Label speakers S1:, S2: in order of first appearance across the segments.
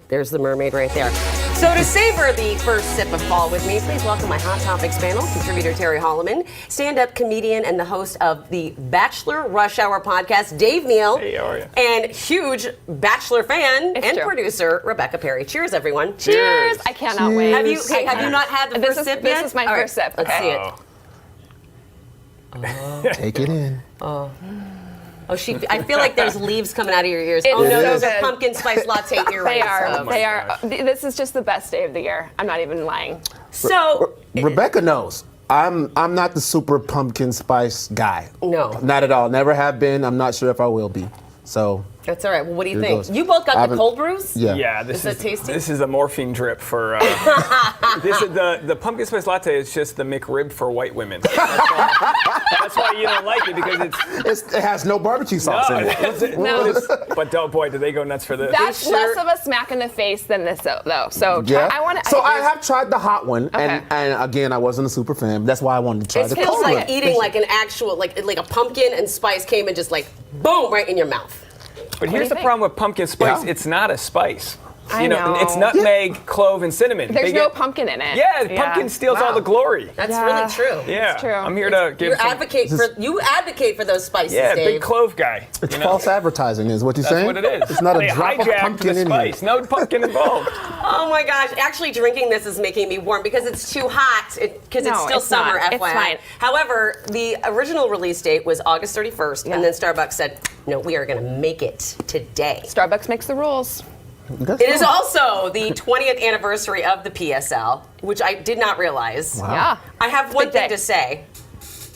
S1: there's the mermaid right there. So to savor the first sip of fall with me, please welcome my Hot Topics panel, contributor Terry Holloman, stand-up comedian and the host of the Bachelor Rush Hour podcast, Dave Neal.
S2: Hey, how are you?
S1: And huge Bachelor fan
S3: It's
S1: and
S3: true.
S1: producer, Rebecca Perry. Cheers, everyone.
S3: Cheers! I cannot wait.
S1: Have you not had the first sip yet?
S3: This is my
S1: All right,
S3: first sip.
S1: Let's
S3: Okay.
S1: see it.
S4: Take it in.
S1: Oh, I feel like there's leaves coming out of your ears.
S3: It's
S1: Oh no,
S3: so
S1: those are
S3: good.
S1: pumpkin spice latte earrings.
S3: They are.
S1: Oh,
S3: They are. This is just the best day of the year. I'm not even lying.
S1: So,
S4: Rebecca knows. I'm not the super pumpkin spice guy.
S1: No.
S4: Not at all. Never have been. I'm not sure if I will be. So.
S1: that's all right. Well, what do you
S4: Here
S1: think?
S4: goes.
S1: You both got the
S4: haven't-
S1: cold brews?
S4: Yeah.
S2: Yeah,
S1: Is that tasty?
S2: This is a morphine drip for. This is the pumpkin spice latte is just the McRib for white women. That's why you don't like it, because
S4: It has no barbecue sauce in it.
S3: No.
S2: But boy, do they go nuts for this.
S3: That's
S1: sure-
S3: less of a smack in the face than this, though. So
S4: Yeah.
S3: I want to.
S4: So I have tried the hot one, and
S3: Okay.
S4: again, I wasn't a super fan. That's why I wanted to try
S1: It
S4: the
S1: feels
S4: cold
S1: like
S4: one.
S1: eating like an actual, like a pumpkin and spice came and just like, boom, right in your mouth.
S2: But
S3: do
S2: here's
S3: you
S2: the
S3: think?
S2: problem with pumpkin spice.
S4: Yeah.
S2: It's not a spice.
S3: I
S2: You
S3: know.
S2: It's nutmeg, clove, and cinnamon.
S3: There's
S2: They
S3: no
S2: get-
S3: pumpkin in it.
S2: Yeah, pumpkin steals
S1: Wow.
S2: all the glory.
S1: That's
S3: Yeah.
S1: really true.
S2: Yeah,
S3: true.
S2: I'm here to give
S1: You
S2: some.
S1: advocate for those spices,
S2: Yeah,
S1: Dave.
S2: big clove guy.
S4: It's
S2: you know?
S4: false advertising, is what you're
S2: That's
S4: saying?
S2: what it is.
S4: It's not a
S2: They
S4: drop of
S2: hijacked
S4: pumpkin
S2: the
S4: in
S2: spice.
S4: here.
S2: No pumpkin involved.
S1: Oh my gosh! Actually, drinking this is making me warm because it's too hot. Because it's
S3: No,
S1: still
S3: it's
S1: summer,
S3: not.
S1: FYI.
S3: It's fine.
S1: However, the original release date was August 31st,
S3: Yeah.
S1: and then Starbucks said, "No, we are going to make it today."
S3: Starbucks makes the rules.
S4: That's
S1: It is
S4: fine.
S1: also the 20th anniversary of the PSL, which I did not realize.
S4: Wow.
S3: Yeah.
S1: I have one
S3: Big
S1: thing
S3: day.
S1: to say.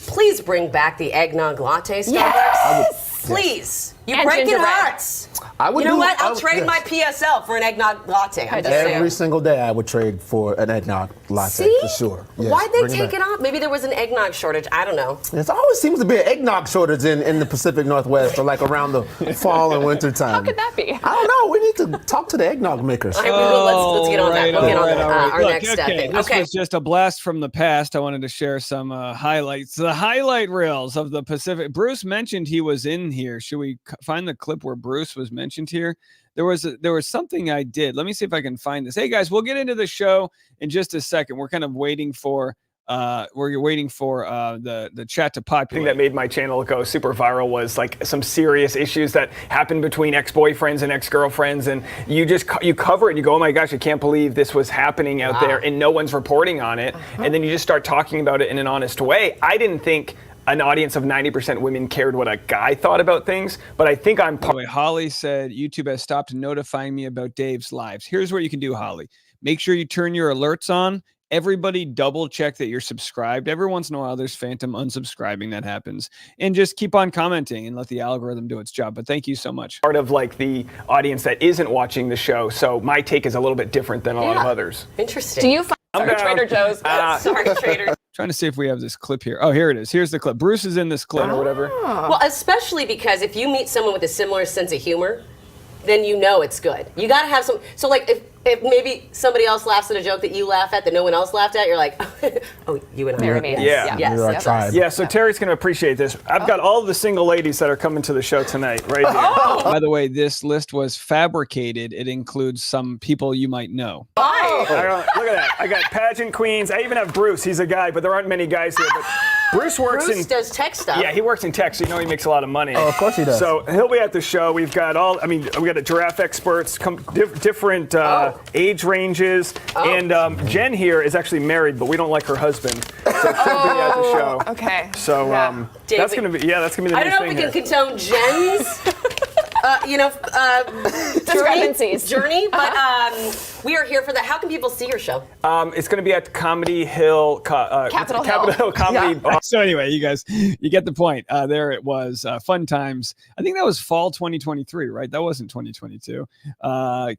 S1: Please bring back the eggnog latte, Starbucks.
S3: Yes!
S1: Please. You
S3: And
S1: breaking
S3: gingerbread.
S1: hearts.
S4: I would
S1: You know
S4: do-
S1: what?
S4: I
S1: I'll
S4: would-
S1: trade
S4: yes.
S1: my PSL for an eggnog latte. I'm just
S4: Every
S1: saying.
S4: single day I would trade for an eggnog latte,
S1: See?
S4: for sure. Yes,
S1: Why'd they
S4: bring
S1: take
S4: back.
S1: it off? Maybe there was an eggnog shortage. I don't know.
S4: There always seems to be an eggnog shortage in the Pacific Northwest, or like around the fall and winter time.
S3: How could that be?
S4: I don't know. We need to talk to the eggnog makers.
S1: All right, let's get on that. We'll get on that. Our
S5: Look,
S1: next step
S5: okay,
S1: thing.
S5: this
S1: Okay.
S5: was just a blast from the past. I wanted to share some highlights. The highlight reels of the Pacific. Bruce mentioned he was in here. Should we find the clip where Bruce was mentioned here? There was something I did. Let me see if I can find this. Hey guys, we'll get into the show in just a second. We're kind of waiting for the chat to
S2: thing
S5: populate.
S2: that made my channel go super viral was like some serious issues that happened between ex-boyfriends and ex-girlfriends, and you cover it and you go, oh my gosh, I can't believe this was happening out there, and no one's reporting on it. And then you just start talking about it in an honest way. I didn't think an audience of 90% women cared what a guy thought about things, but I think I'm
S5: By the way, Holly said YouTube has stopped notifying me about Dave's lives. Here's what you can do, Holly. Make sure you turn your alerts on. Everybody double check that you're subscribed. Every once in a while, there's phantom unsubscribing that happens. And just keep on commenting and let the algorithm do its job. But thank you so much.
S2: part of like the audience that isn't watching the show, so my take is a little bit different than a lot of
S1: Yeah.
S2: others.
S1: Interesting.
S3: Do you find
S2: down.
S3: Trader Joe's?
S1: Sorry, Trader.
S5: Trying to see if we have this clip here. Oh, here it is. Here's the clip. Bruce is in this clip or whatever.
S1: Well, especially because if you meet someone with a similar sense of humor, then you know it's good. You got to have some. So, like, if maybe somebody else laughs at a joke that you laugh at that no one else laughed at, you're like, oh, you and I.
S3: Marry
S1: are-
S3: me.
S2: Yeah.
S1: Yes.
S4: You're our
S1: yes.
S4: tribe.
S2: Yeah, so Terry's going to appreciate this. I've got all the single ladies that are coming to the show tonight, right here.
S5: By the way, this list was fabricated. It includes some people you might know.
S1: Why?
S2: Look at that. I got pageant queens. I even have Bruce. He's a guy, but there aren't many guys here. But Bruce works
S1: Bruce
S2: in.
S1: does tech stuff.
S2: Yeah, he works in tech, so you know he makes a lot of money.
S4: Oh, of course he does.
S2: So he'll be at the show. We've got we got a giraffe experts, different age ranges, and Jen here is actually married, but we don't like her husband, so she'll be at the show.
S3: Okay.
S2: So
S3: Yeah.
S2: that's
S1: David,
S2: gonna be the
S1: I
S2: new
S1: don't know if
S2: thing
S1: we
S2: here.
S1: can condone Jen's,
S3: Discrepancies.
S1: journey, but we are here for that. How can people see your show?
S2: It's gonna be at Comedy Hill,
S3: Capitol
S2: Hill Comedy.
S3: Yeah.
S5: So anyway, you guys, you get the point. There it was. Fun times. I think that was fall 2023, right? That wasn't 2022.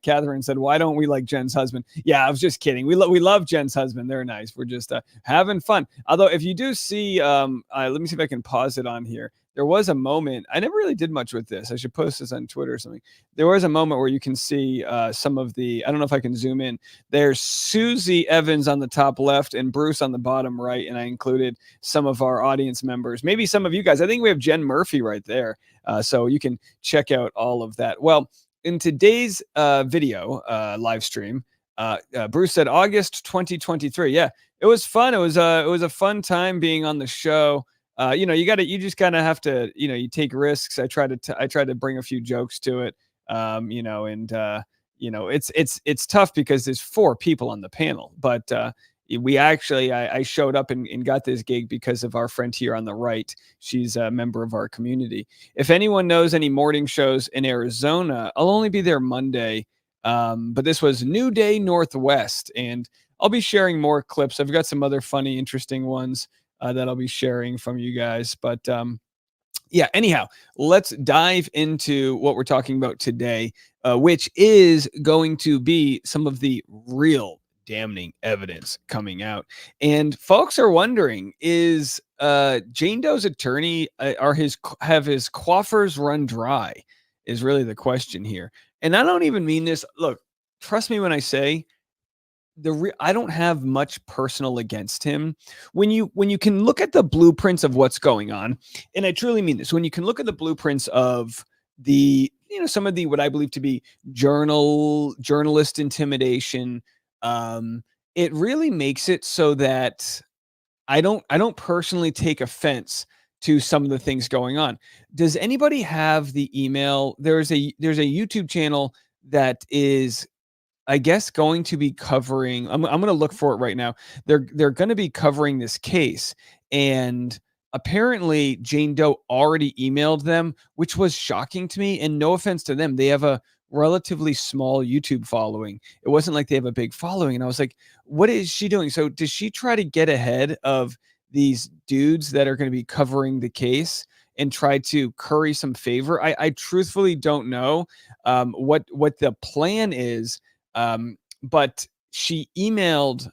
S5: Catherine said, why don't we like Jen's husband? Yeah, I was just kidding. We love Jen's husband. They're nice. We're just having fun. Although if you do see, let me see if I can pause it on here. There was a moment, I never really did much with this. I should post this on Twitter or something. There was a moment where you can see some of the, I don't know if I can zoom in. There's Susie Evans on the top left and Bruce on the bottom right. And I included some of our audience members, maybe some of you guys. I think we have Jen Murphy right there. So you can check out all of that. Well, in today's video live stream, Bruce said August 2023. Yeah, it was fun. It was a fun time being on the show. You just kind of have to, you take risks. I try to bring a few jokes to it. It's tough because there's 4 people on the panel, but I showed up and got this gig because of our friend here on the right. She's a member of our community. If anyone knows any morning shows in Arizona, I'll only be there Monday. But this was New Day Northwest, and I'll be sharing more clips. I've got some other funny, interesting ones that I'll be sharing from you guys. But yeah, anyhow, let's dive into what we're talking about today, which is going to be some of the real damning evidence coming out. And folks are wondering, is Jane Doe's attorney, have his coffers run dry, is really the question here. And I don't even mean this. Look, trust me when I say I don't have much personal against him. When you can look at the blueprints of what's going on, and I truly mean this, when you can look at the blueprints of the, some of the what I believe to be journalist intimidation, it really makes it so that I don't personally take offense to some of the things going on. Does anybody have the email? There's a YouTube channel that is, I guess, going to be covering. I'm going to look for it right now. They're going to be covering this case, and apparently Jane Doe already emailed them, which was shocking to me. And no offense to them, they have a relatively small YouTube following. It wasn't like they have a big following, and I was like, what is she doing? So does she try to get ahead of these dudes that are going to be covering the case and try to curry some favor? I truthfully don't know what the plan is. But she emailed,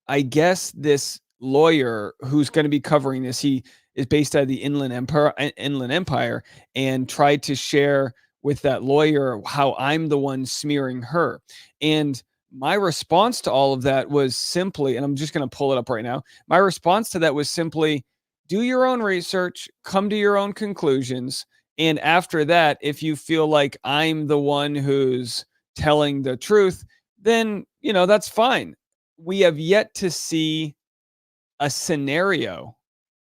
S5: I guess, this lawyer who's going to be covering this. He is based out of the Inland Empire, and tried to share with that lawyer how I'm the one smearing her. And my response to all of that was simply, and I'm just going to pull it up right now. My response to that was simply, do your own research, come to your own conclusions. And after that, if you feel like I'm the one who's telling the truth, then, that's fine. We have yet to see a scenario.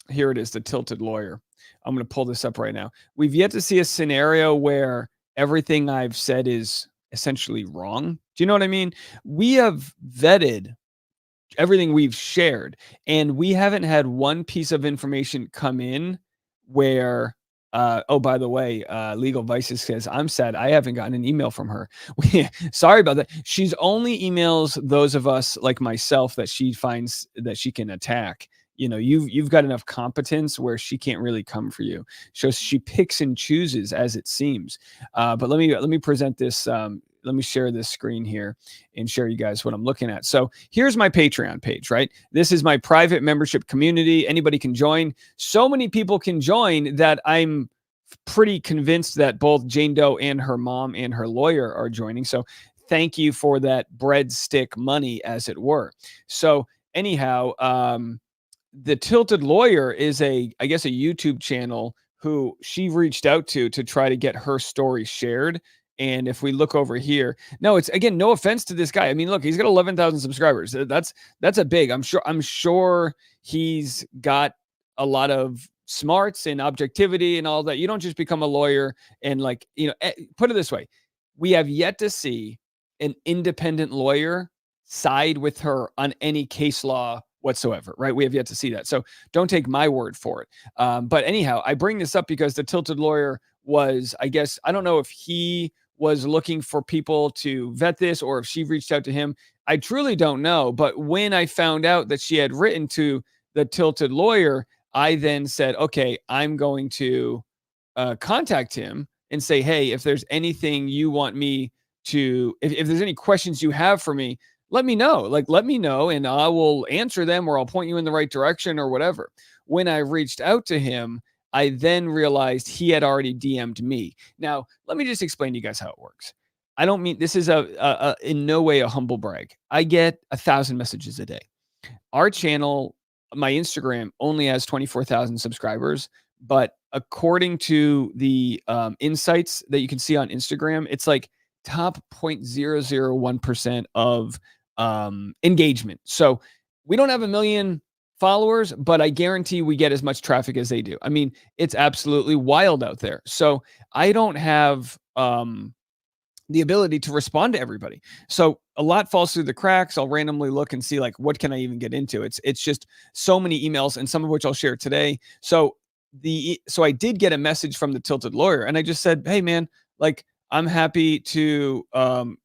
S5: Here it is, the tilted lawyer. I'm going to pull this up right now. We've yet to see a scenario where everything I've said is essentially wrong. Do you know what I mean? We have vetted everything we've shared, and we haven't had one piece of information come in where oh, by the way, Legal Vices says, I'm sad I haven't gotten an email from her. Sorry about that. She's only emails those of us like myself that she finds that she can attack. You've got enough competence where she can't really come for you. So she picks and chooses as it seems. But let me present this. Let me share this screen here and share you guys what I'm looking at. So here's my Patreon page, right? This is my private membership community. Anybody can join. So many people can join that I'm pretty convinced that both Jane Doe and her mom and her lawyer are joining. So thank you for that breadstick money, as it were. So anyhow, the Tilted Lawyer is I guess a YouTube channel who she reached out to try to get her story shared. And if we look over here, no, it's, again, no offense to this guy. I mean, look, he's got 11,000 subscribers. That's a big, I'm sure he's got a lot of smarts and objectivity and all that. You don't just become a lawyer and put it this way. We have yet to see an independent lawyer side with her on any case law whatsoever, right? We have yet to see that. So don't take my word for it. But anyhow, I bring this up because the Tilted Lawyer was, I guess, I don't know if he was looking for people to vet this or if she reached out to him. I truly don't know. But when I found out that she had written to the Tilted Lawyer, I then said, okay, I'm going to contact him and say, hey, if there's anything you want me to, if there's any questions you have for me, let me know. Let me know and I will answer them, or I'll point you in the right direction or whatever. When I reached out to him, I then realized he had already DM'd me. Now, let me just explain to you guys how it works. I don't mean, this is in no way a humble brag. I get 1,000 messages a day. Our channel, my Instagram, only has 24,000 subscribers, but according to the insights that you can see on Instagram, it's like top 0.001% of engagement. So we don't have a million followers, but I guarantee we get as much traffic as they do. I mean, it's absolutely wild out there. So I don't have the ability to respond to everybody. So a lot falls through the cracks. I'll randomly look and see like, what can I even get into? It's just so many emails, and some of which I'll share today. So I did get a message from the Tilted Lawyer, and I just said, hey man, like I'm happy to, I'm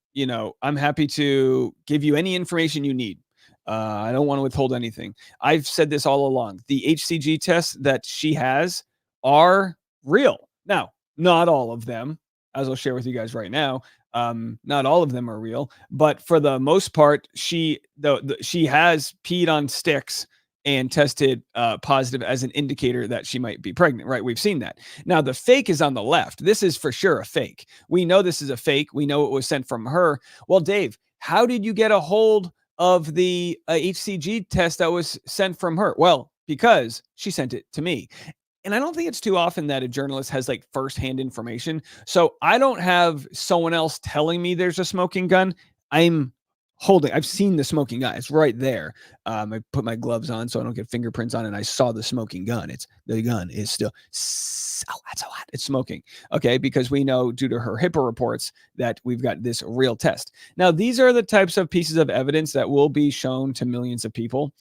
S5: happy to give you any information you need. I don't want to withhold anything. I've said this all along. The HCG tests that she has are real. Now, not all of them, as I'll share with you guys right now. Not all of them are real, but for the most part, she has peed on sticks and tested positive as an indicator that she might be pregnant, right? We've seen that. Now, the fake is on the left. This is for sure a fake. We know this is a fake. We know it was sent from her. Well, Dave, how did you get a hold of the HCG test that was sent from her? Well, because she sent it to me. And I don't think it's too often that a journalist has like firsthand information. So I don't have someone else telling me there's a smoking gun. I've seen the smoking gun. It's right there. I put my gloves on so I don't get fingerprints on it, and I saw the smoking gun. The gun is still, that's so hot. It's smoking. Okay. Because we know due to her HIPAA reports that we've got this real test. Now, these are the types of pieces of evidence that will be shown to millions of people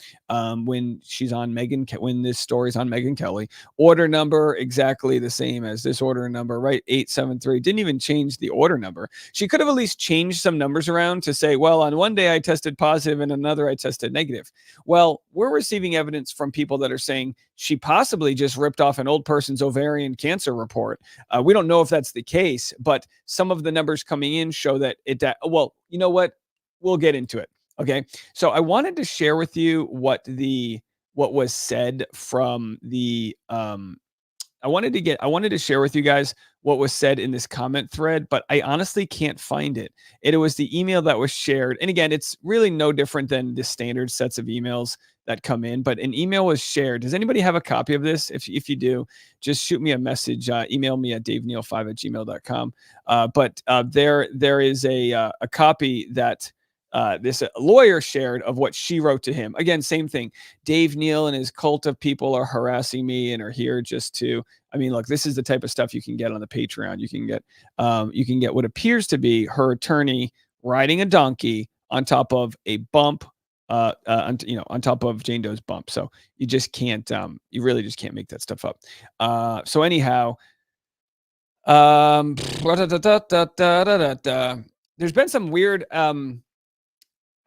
S5: when she's on when this story's on Megyn Kelly. Order number, exactly the same as this order number, right? 873. Didn't even change the order number. She could have at least changed some numbers around to say, well, on one day I tested positive and another I tested negative. Well, we're receiving evidence from people that are saying she possibly just ripped off an old person's ovarian cancer report. We don't know if that's the case, but some of the numbers coming in show that well, you know what? We'll get into it. Okay. So I wanted to share with you what was said from the, I wanted to share with you guys what was said in this comment thread, but I honestly can't find it. It was the email that was shared. And again, it's really no different than the standard sets of emails that come in, but an email was shared. Does anybody have a copy of this? If you do, just shoot me a message, email me at daveneal5@gmail.com. But there is a copy that this lawyer shared of what she wrote to him. Again, same thing. Dave Neal and his cult of people are harassing me and are here just to, I mean, look, this is the type of stuff you can get on the Patreon. You can get what appears to be her attorney riding a donkey on top of a bump, on top of Jane Doe's bump. So you just can't, you really just can't make that stuff up. So anyhow, there's been some weird,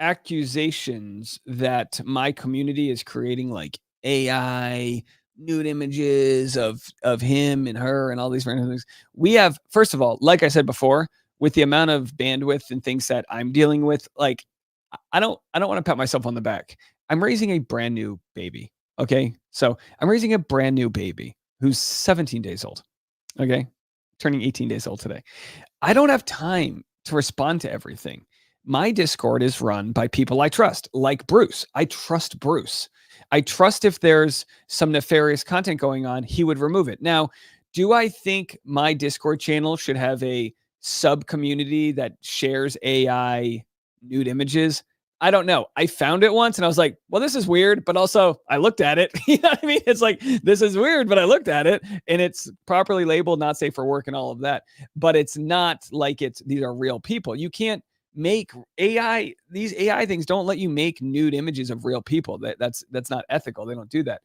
S5: accusations that my community is creating like AI nude images of him and her and all these random things. We have, first of all, like I said before, with the amount of bandwidth and things that I'm dealing with, like I don't want to pat myself on the back. I'm raising a brand new baby. Okay. So I'm raising a brand new baby who's 17 days old. Okay. Turning 18 days old today. I don't have time to respond to everything. My Discord is run by people I trust, like Bruce. I trust Bruce. I trust if there's some nefarious content going on, he would remove it. Now, do I think my Discord channel should have a sub community that shares AI nude images? I don't know. I found it once and I was like, well, this is weird, but also I looked at it. You know what I mean? It's like, this is weird, but I looked at it and it's properly labeled, not safe for work and all of that. But it's not like these are real people. You can't make AI, these AI things don't let you make nude images of real people. That's not ethical. They don't do that.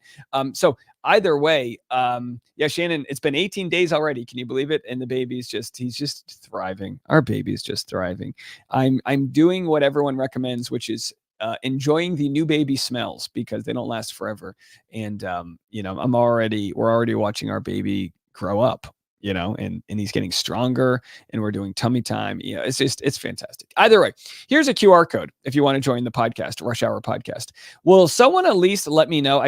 S5: So either way, yeah, Shannon, it's been 18 days already. Can you believe it? And the baby's he's just thriving. Our baby's just thriving. I'm doing what everyone recommends, which is enjoying the new baby smells because they don't last forever. And we're already watching our baby grow up. And he's getting stronger and we're doing tummy time. It's fantastic. Either way, here's a QR code. If you want to join the podcast, Rush Hour Podcast, will someone at least let me know?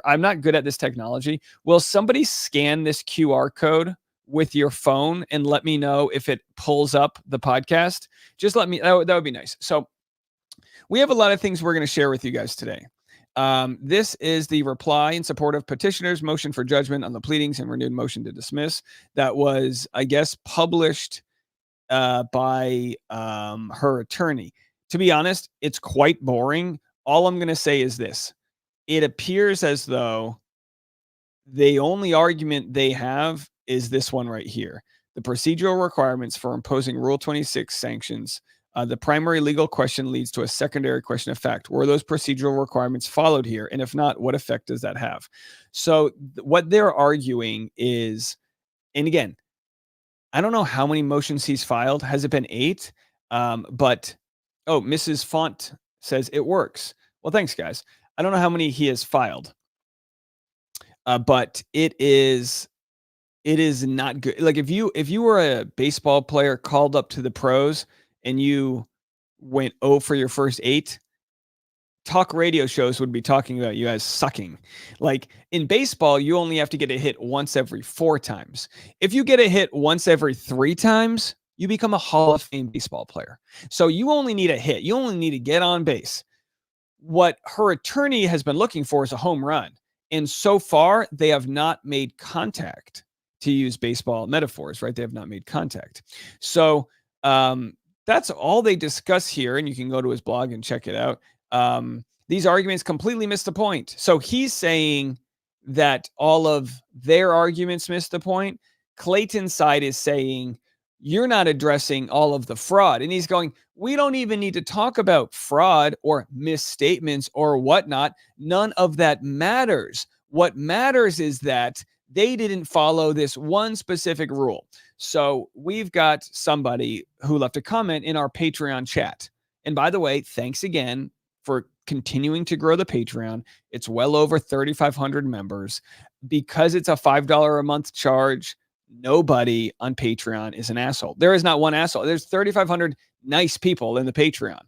S5: I'm not good at this technology. Will somebody scan this QR code with your phone and let me know if it pulls up the podcast? Just let me, that would be nice. So we have a lot of things we're going to share with you guys today. This is the reply in support of petitioner's motion for judgment on the pleadings and renewed motion to dismiss. That was, I guess, published by her attorney. To be honest, it's quite boring. All I'm going to say is this. It appears as though the only argument they have is this one right here. The procedural requirements for imposing Rule 26 sanctions. The primary legal question leads to a secondary question of fact. Were those procedural requirements followed here? And if not, what effect does that have? So what they're arguing is, and again, I don't know how many motions he's filed. Has it been 8? But, Mrs. Font says it works. Well, thanks, guys. I don't know how many he has filed. But it is not good. Like if you were a baseball player called up to the pros and you went 0 for your first 8, talk radio shows would be talking about you as sucking. Like in baseball, you only have to get a hit once every 4 times. If you get a hit once every 3 times, you become a Hall of Fame baseball player. So you only need a hit. You only need to get on base. What her attorney has been looking for is a home run. And so far, they have not made contact, to use baseball metaphors, right? They have not made contact. So that's all they discuss here. And you can go to his blog and check it out. These arguments completely miss the point. So he's saying that all of their arguments miss the point. Clayton's side is saying, you're not addressing all of the fraud. And he's going, we don't even need to talk about fraud or misstatements or whatnot. None of that matters. What matters is that they didn't follow this one specific rule. So we've got somebody who left a comment in our Patreon chat. And by the way, thanks again for continuing to grow the Patreon. It's well over 3,500 members. Because it's a $5 a month charge, nobody on Patreon is an asshole. There is not one asshole. There's 3,500 nice people in the Patreon.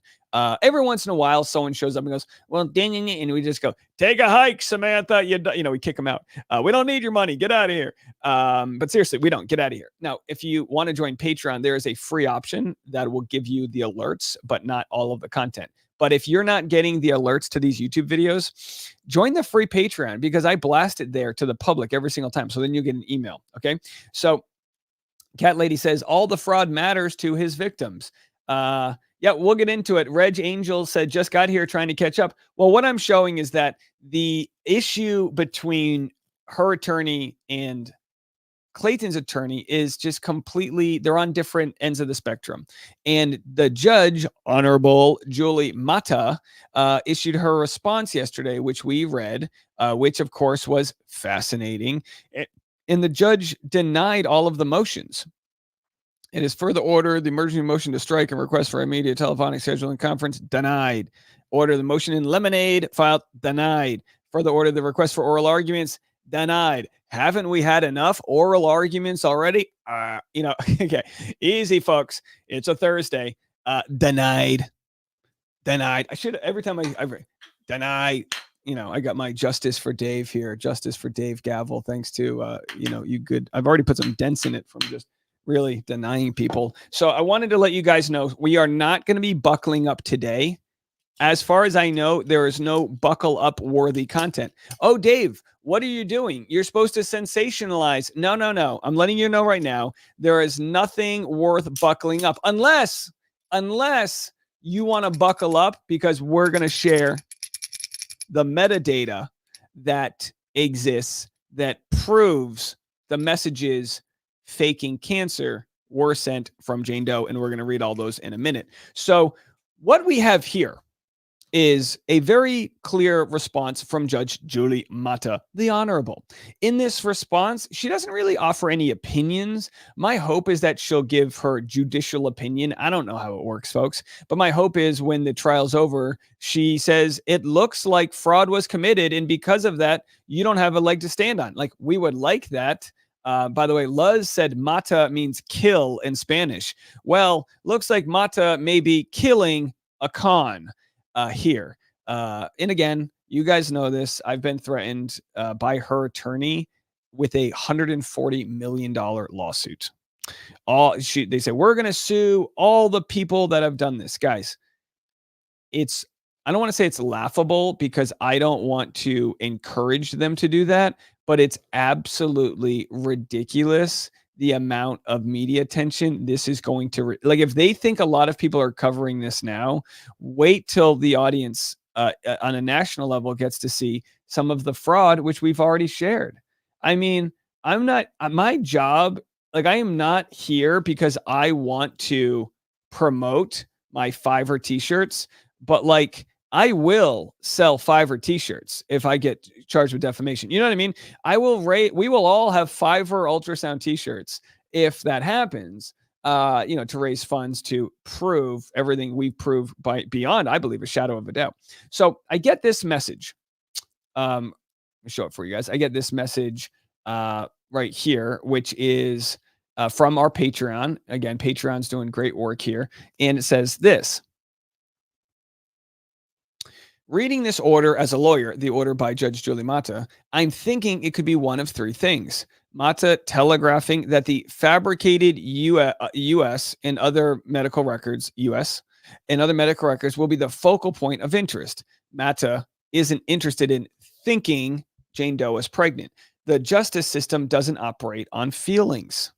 S5: Every once in a while, someone shows up and goes, well, ding, and we just go, take a hike, Samantha. We kick them out. We don't need your money. Get out of here. But seriously, we don't. Get out of here. Now, if you want to join Patreon, there is a free option that will give you the alerts, but not all of the content. But if you're not getting the alerts to these YouTube videos, join the free Patreon because I blast it there to the public every single time. So then you get an email. Okay. So Cat Lady says all the fraud matters to his victims. Yeah, we'll get into it. Reg Angel said, just got here trying to catch up. Well, what I'm showing is that the issue between her attorney and Clayton's attorney is just completely, they're on different ends of the spectrum. And the judge, Honorable Julie Mata, issued her response yesterday, which we read, which of course was fascinating. And the judge denied all of the motions. It is further ordered the emergency motion to strike and request for immediate telephonic scheduling conference denied. Order the motion in lemonade filed denied. Further order the request for oral arguments denied. Haven't we had enough oral arguments already? Okay, easy, folks. It's a Thursday. Denied. I should every time I deny. I got my Justice for Dave here. Justice for Dave gavel. Thanks to you good. I've already put some dents in it from just really denying people. So I wanted to let you guys know we are not going to be buckling up today. As far as I know, there is no buckle up worthy content. Oh, Dave, what are you doing? You're supposed to sensationalize. No. I'm letting you know right now, there is nothing worth buckling up unless you want to buckle up because we're going to share the metadata that exists that proves the messages faking cancer were sent from Jane Doe. And we're going to read all those in a minute. So what we have here is a very clear response from Judge Julie Mata, the Honorable. In this response, she doesn't really offer any opinions. My hope is that she'll give her judicial opinion. I don't know how it works, folks, but my hope is when the trial's over, she says, it looks like fraud was committed, and because of that, you don't have a leg to stand on. Like, we would like that. By the way, Luz said Mata means kill in Spanish. Well, looks like Mata may be killing a con. Here. And again, you guys know this. I've been threatened by her attorney with a $140 million lawsuit. They say, we're going to sue all the people that have done this. Guys, it's I don't want to say it's laughable because I don't want to encourage them to do that, but it's absolutely ridiculous the amount of media attention this is going to like. If they think a lot of people are covering this now, wait till the audience on a national level gets to see some of the fraud which we've already shared. I mean, I'm not my job, like I am not here because I want to promote my Fiverr t-shirts, but like I will sell Fiverr t-shirts if I get charged with defamation. You know what I mean? We will all have Fiverr ultrasound t-shirts if that happens, to raise funds to prove everything we prove by beyond, I believe, a shadow of a doubt. So I get this message. Let me show it for you guys. I get this message right here, which is from our Patreon. Again, Patreon's doing great work here. And it says this. Reading this order as a lawyer, the order by Judge Julie Mata, I'm thinking it could be one of three things. Mata telegraphing that the fabricated U.S. and other medical records, U.S. and other medical records will be the focal point of interest. Mata isn't interested in thinking Jane Doe is pregnant. The justice system doesn't operate on feelings.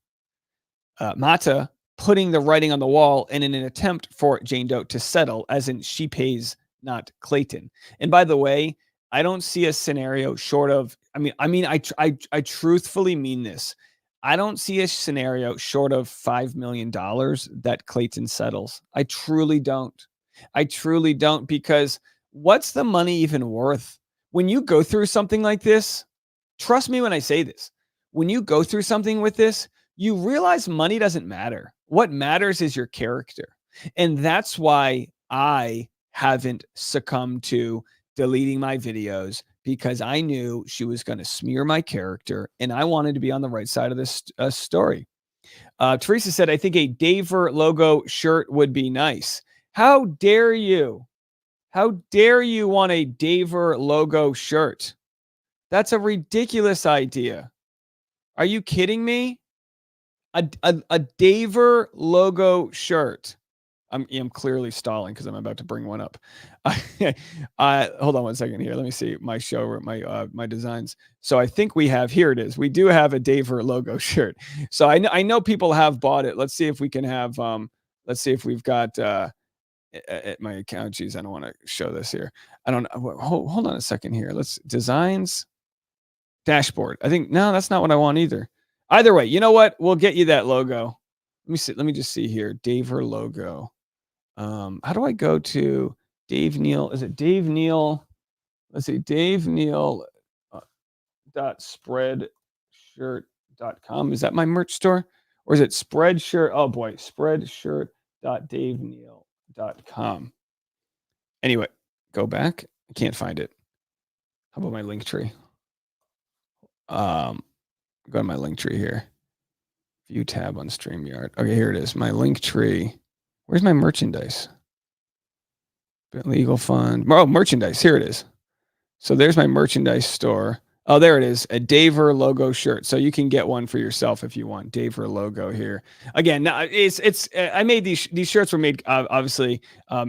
S5: Mata putting the writing on the wall in an attempt for Jane Doe to settle, as in she pays, not Clayton. And by the way, I don't see a scenario short of, I truthfully mean this. I don't see a scenario short of $5 million that Clayton settles. I truly don't. Because what's the money even worth? When you go through something like this, trust me when I say this, when you go through something with this, you realize money doesn't matter. What matters is your character. And that's why I haven't succumbed to deleting my videos, because I knew she was going to smear my character and I wanted to be on the right side of this story. Teresa said, I think a Daver logo shirt would be nice. How dare you? How dare you want a Daver logo shirt? That's a ridiculous idea. Are you kidding me? A Daver logo shirt. I'm clearly stalling because I'm about to bring one up. Hold on one second here. Let me see my show, my designs. So I think we have, here it is. We do have a Daver logo shirt. So I know people have bought it. Let's see if we can have, let's see if we've got at my account. Geez, I don't want to show this here. I don't know. Hold on a second here. Let's designs dashboard. I think, no, that's not what I want either. Either way, you know what? We'll get you that logo. Let me see. Let me just see here. Daver logo. How do I go to Dave Neal? Is it Dave Neal? Let's see, Dave Neal .spreadshirt.com. Is that my merch store? Or is it Spreadshirt? Oh boy, spreadshirt.daveneal.com. Anyway, go back. I can't find it. How about my link tree? Go to my link tree here. View tab on StreamYard. Okay, here it is. My link tree. Where's my merchandise? Legal fund. Oh, merchandise. Here it is. So there's my merchandise store. Oh, there it is. A Daver logo shirt. So you can get one for yourself if you want. Daver logo here. Again, now it's. I made these shirts were made obviously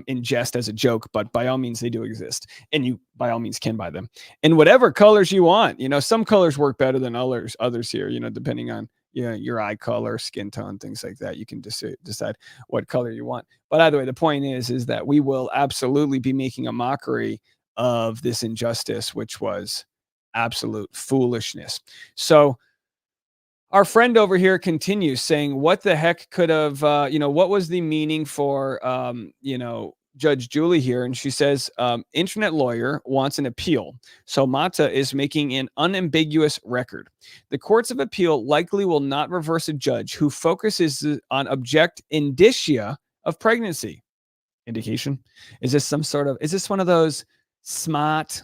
S5: in jest as a joke, but by all means they do exist, and you by all means can buy them in whatever colors you want. You know, some colors work better than others here. You know, depending on your eye color, skin tone, things like that. You can decide what color you want. But either way, the point is that we will absolutely be making a mockery of this injustice, which was absolute foolishness. So our friend over here continues saying, what the heck could have, what was the meaning for, Judge Julie here? And she says, internet lawyer wants an appeal. So Mata is making an unambiguous record. The courts of appeal likely will not reverse a judge who focuses on object indicia of pregnancy. Indication? Is this one of those smart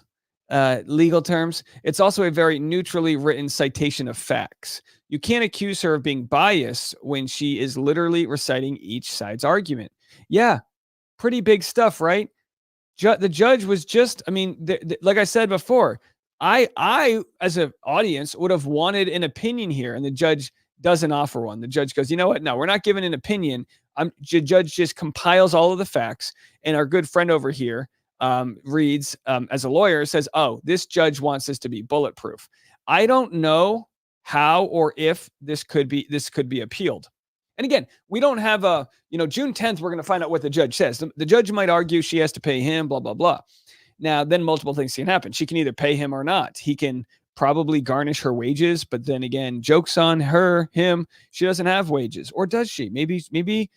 S5: legal terms? It's also a very neutrally written citation of facts. You can't accuse her of being biased when she is literally reciting each side's argument. Yeah, pretty big stuff, right? The judge was just, like I said before, I as an audience would have wanted an opinion here, and the judge doesn't offer one. The judge goes, you know what? No, we're not giving an opinion. The judge just compiles all of the facts, and our good friend over here reads, as a lawyer, says, oh, this judge wants this to be bulletproof. I don't know how or if this could be appealed. And again, we don't have June 10th, we're going to find out what the judge says. The judge might argue she has to pay him, blah, blah, blah. Now, then multiple things can happen. She can either pay him or not. He can probably garnish her wages, but then again, joke's on him. She doesn't have wages. Or does she? Maybe,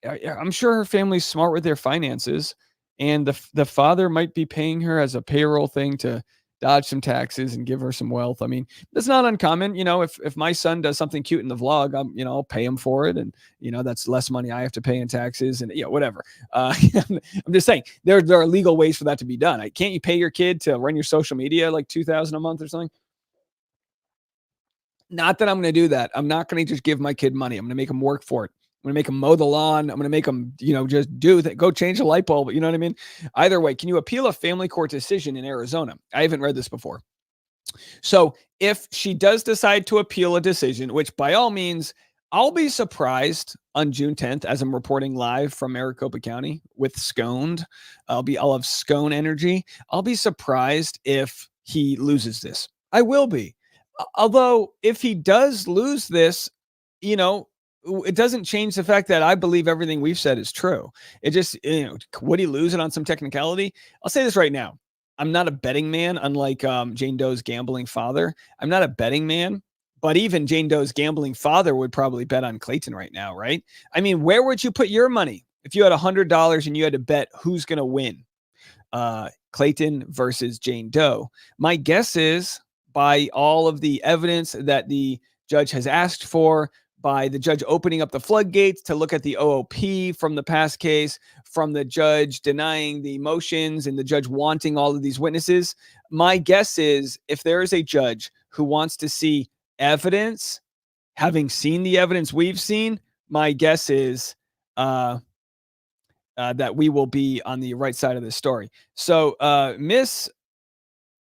S5: I'm sure her family's smart with their finances, and the father might be paying her as a payroll thing to dodge some taxes and give her some wealth. I mean, that's not uncommon. If my son does something cute in the vlog, I'll pay him for it. And, that's less money I have to pay in taxes and, whatever. I'm just saying there are legal ways for that to be done. Can't you pay your kid to run your social media like $2,000 a month or something? Not that I'm going to do that. I'm not going to just give my kid money. I'm going to make him work for it. I'm going to make him mow the lawn. I'm going to make him, just do that. Go change the light bulb. You know what I mean? Either way, can you appeal a family court decision in Arizona? I haven't read this before. So if she does decide to appeal a decision, which by all means, I'll be surprised on June 10th as I'm reporting live from Maricopa County with Sconed. I'll have Scone energy. I'll be surprised if he loses this. I will be. Although if he does lose this, it doesn't change the fact that I believe everything we've said is true. It just, would he lose it on some technicality? I'll say this right now. I'm not a betting man, unlike Jane Doe's gambling father. I'm not a betting man, but even Jane Doe's gambling father would probably bet on Clayton right now, right? I mean, where would you put your money if you had $100 and you had to bet who's going to win? Clayton versus Jane Doe. My guess is, by all of the evidence that the judge has asked for, by the judge opening up the floodgates to look at the OOP from the past case, from the judge denying the motions and the judge wanting all of these witnesses, my guess is if there is a judge who wants to see evidence, having seen the evidence we've seen, my guess is that we will be on the right side of this story. So Miss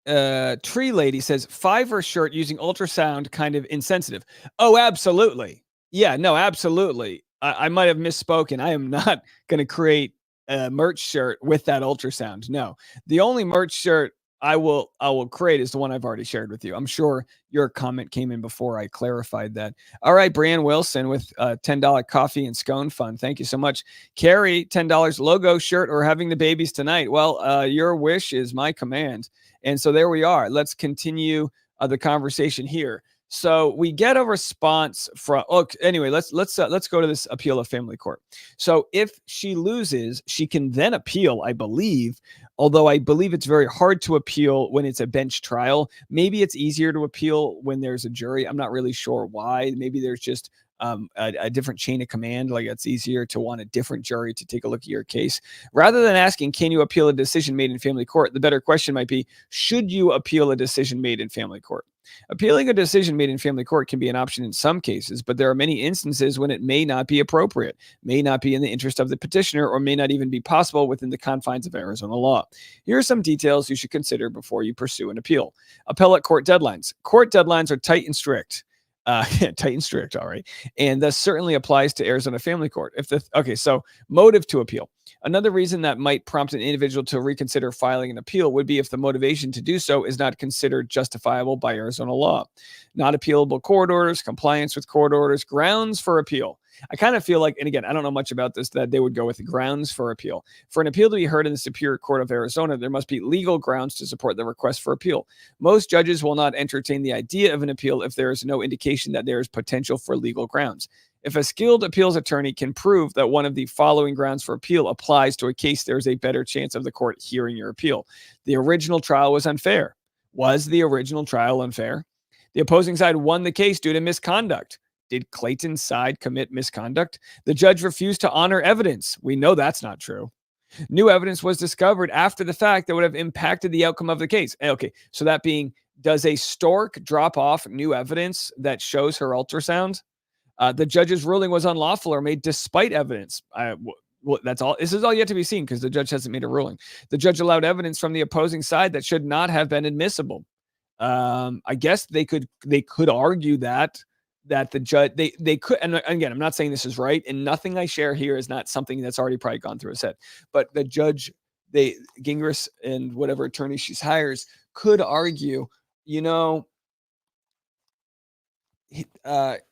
S5: Tree Lady says, Fiverr shirt using ultrasound kind of insensitive. Oh, absolutely. Yeah, no, absolutely. I might have misspoken. I am not going to create a merch shirt with that ultrasound. No, the only merch shirt I will create is the one I've already shared with you. I'm sure your comment came in before I clarified that. All right, Brian Wilson with $10 coffee and scone fund. Thank you so much. Carrie, $10 logo shirt or having the babies tonight. Well, your wish is my command. And so there we are. Let's continue the conversation here. So we get a response from. Anyway, let's go to this appeal of family court. So if she loses, she can then appeal, I believe. Although I believe it's very hard to appeal when it's a bench trial. Maybe it's easier to appeal when there's a jury. I'm not really sure why. Maybe there's just a different chain of command. Like it's easier to want a different jury to take a look at your case. Rather than asking, can you appeal a decision made in family court? The better question might be, should you appeal a decision made in family court? Appealing a decision made in family court can be an option in some cases, but there are many instances when it may not be appropriate, may not be in the interest of the petitioner, or may not even be possible within the confines of Arizona law. Here are some details you should consider before you pursue an appeal. Appellate court deadlines. Court deadlines are tight and strict. Tight and strict, all right. And this certainly applies to Arizona Family Court. So motive to appeal. Another reason that might prompt an individual to reconsider filing an appeal would be if the motivation to do so is not considered justifiable by Arizona law. Not appealable court orders, compliance with court orders, grounds for appeal. I kind of feel like, and again, I don't know much about this, that they would go with the grounds for appeal. For an appeal to be heard in the Superior Court of Arizona, there must be legal grounds to support the request for appeal. Most judges will not entertain the idea of an appeal if there is no indication that there is potential for legal grounds. If a skilled appeals attorney can prove that one of the following grounds for appeal applies to a case, there is a better chance of the court hearing your appeal. The original trial was unfair. Was the original trial unfair? The opposing side won the case due to misconduct. Did Clayton's side commit misconduct? The judge refused to honor evidence. We know that's not true. New evidence was discovered after the fact that would have impacted the outcome of the case. Okay, so that being, does a stork drop off new evidence that shows her ultrasound? The judge's ruling was unlawful or made despite evidence. That's all. This is all yet to be seen because the judge hasn't made a ruling. The judge allowed evidence from the opposing side that should not have been admissible. I guess they could argue that the judge they could. And again, I'm not saying this is right, and nothing I share here is not something that's already probably gone through his head. But the judge, Gingras and whatever attorney she hires could argue,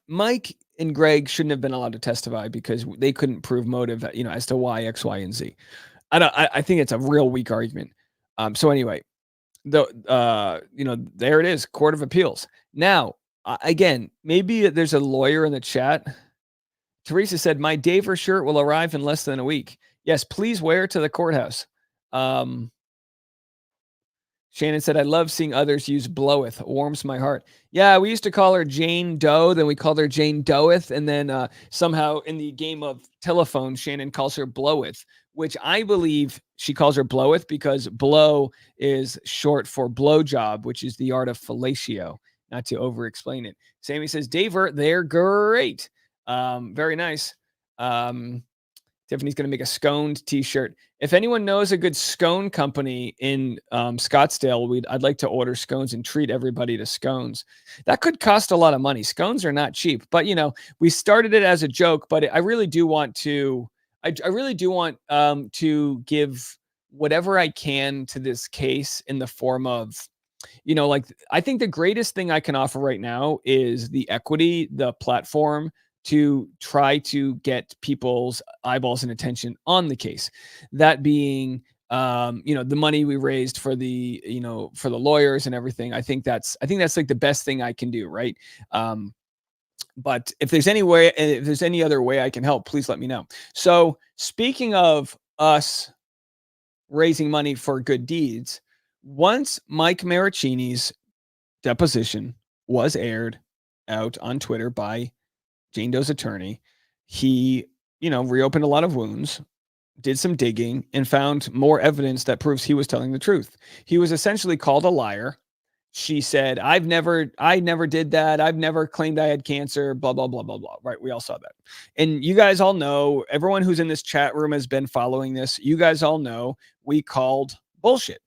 S5: Mike and Greg shouldn't have been allowed to testify because they couldn't prove motive, as to why X, Y, and Z. I think it's a real weak argument. So anyway, there it is, Court of Appeals. Now, again, maybe there's a lawyer in the chat. Teresa said, my Daver shirt will arrive in less than a week. Yes, please wear it to the courthouse. Shannon said, I love seeing others use bloweth. Warms my heart. Yeah, we used to call her Jane Doe. Then we called her Jane Doeth. And then somehow in the game of telephone, Shannon calls her bloweth, which I believe she calls her bloweth because blow is short for blowjob, which is the art of fellatio, not to over-explain it. Sammy says, Daver, they're great. Very nice. Tiffany's going to make a sconed t-shirt. If anyone knows a good scone company in Scottsdale, I'd like to order scones and treat everybody to scones. That could cost a lot of money. Scones are not cheap, but we started it as a joke, but I really do want to, to give whatever I can to this case in the form of, I think the greatest thing I can offer right now is the equity, the platform, to try to get people's eyeballs and attention on the case. That being, the money we raised for the lawyers and everything. I think that's like the best thing I can do. Right. But if there's any other way I can help, please let me know. So speaking of us raising money for good deeds, once Mike Maricini's deposition was aired out on Twitter by Jane Doe's attorney, he, reopened a lot of wounds, did some digging, and found more evidence that proves he was telling the truth. He was essentially called a liar. She said, I never did that. I've never claimed I had cancer, blah, blah, blah, blah, blah. Right. We all saw that. And you guys all know, everyone who's in this chat room has been following this. You guys all know we called bullshit.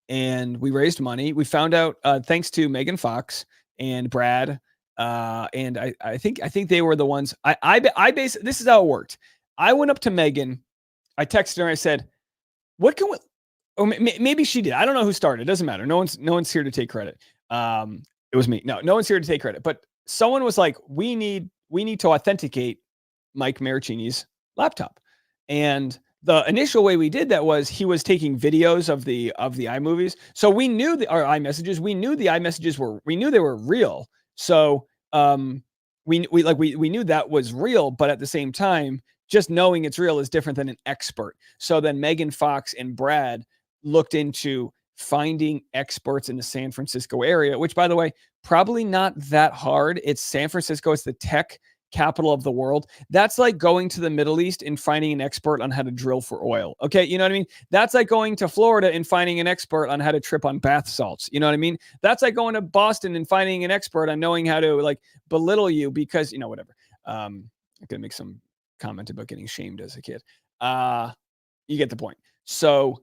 S5: And we raised money. We found out, thanks to Megan Fox and Brad, and I think they were the ones. I basically, this is how it worked. I went up to Megan. I texted her. I said, what can we, or maybe she did. I don't know who started. It doesn't matter. No one's here to take credit. It was me. No one's here to take credit, but someone was like, we need to authenticate Mike Maricini's laptop. And the initial way we did that was he was taking videos of the iMovies. So we knew our iMessages. We knew the iMessages we knew they were real. So we knew that was real, but at the same time, just knowing it's real is different than an expert. So then Megan Fox and Brad looked into finding experts in the San Francisco area, which, by the way, probably not that hard. It's San Francisco. It's the tech capital of the world. That's like going to the Middle East and finding an expert on how to drill for oil. Okay. You know what I mean? That's like going to Florida and finding an expert on how to trip on bath salts. You know what I mean? That's like going to Boston and finding an expert on knowing how to like belittle you because, whatever. I'm going to make some comment about getting shamed as a kid. You get the point. So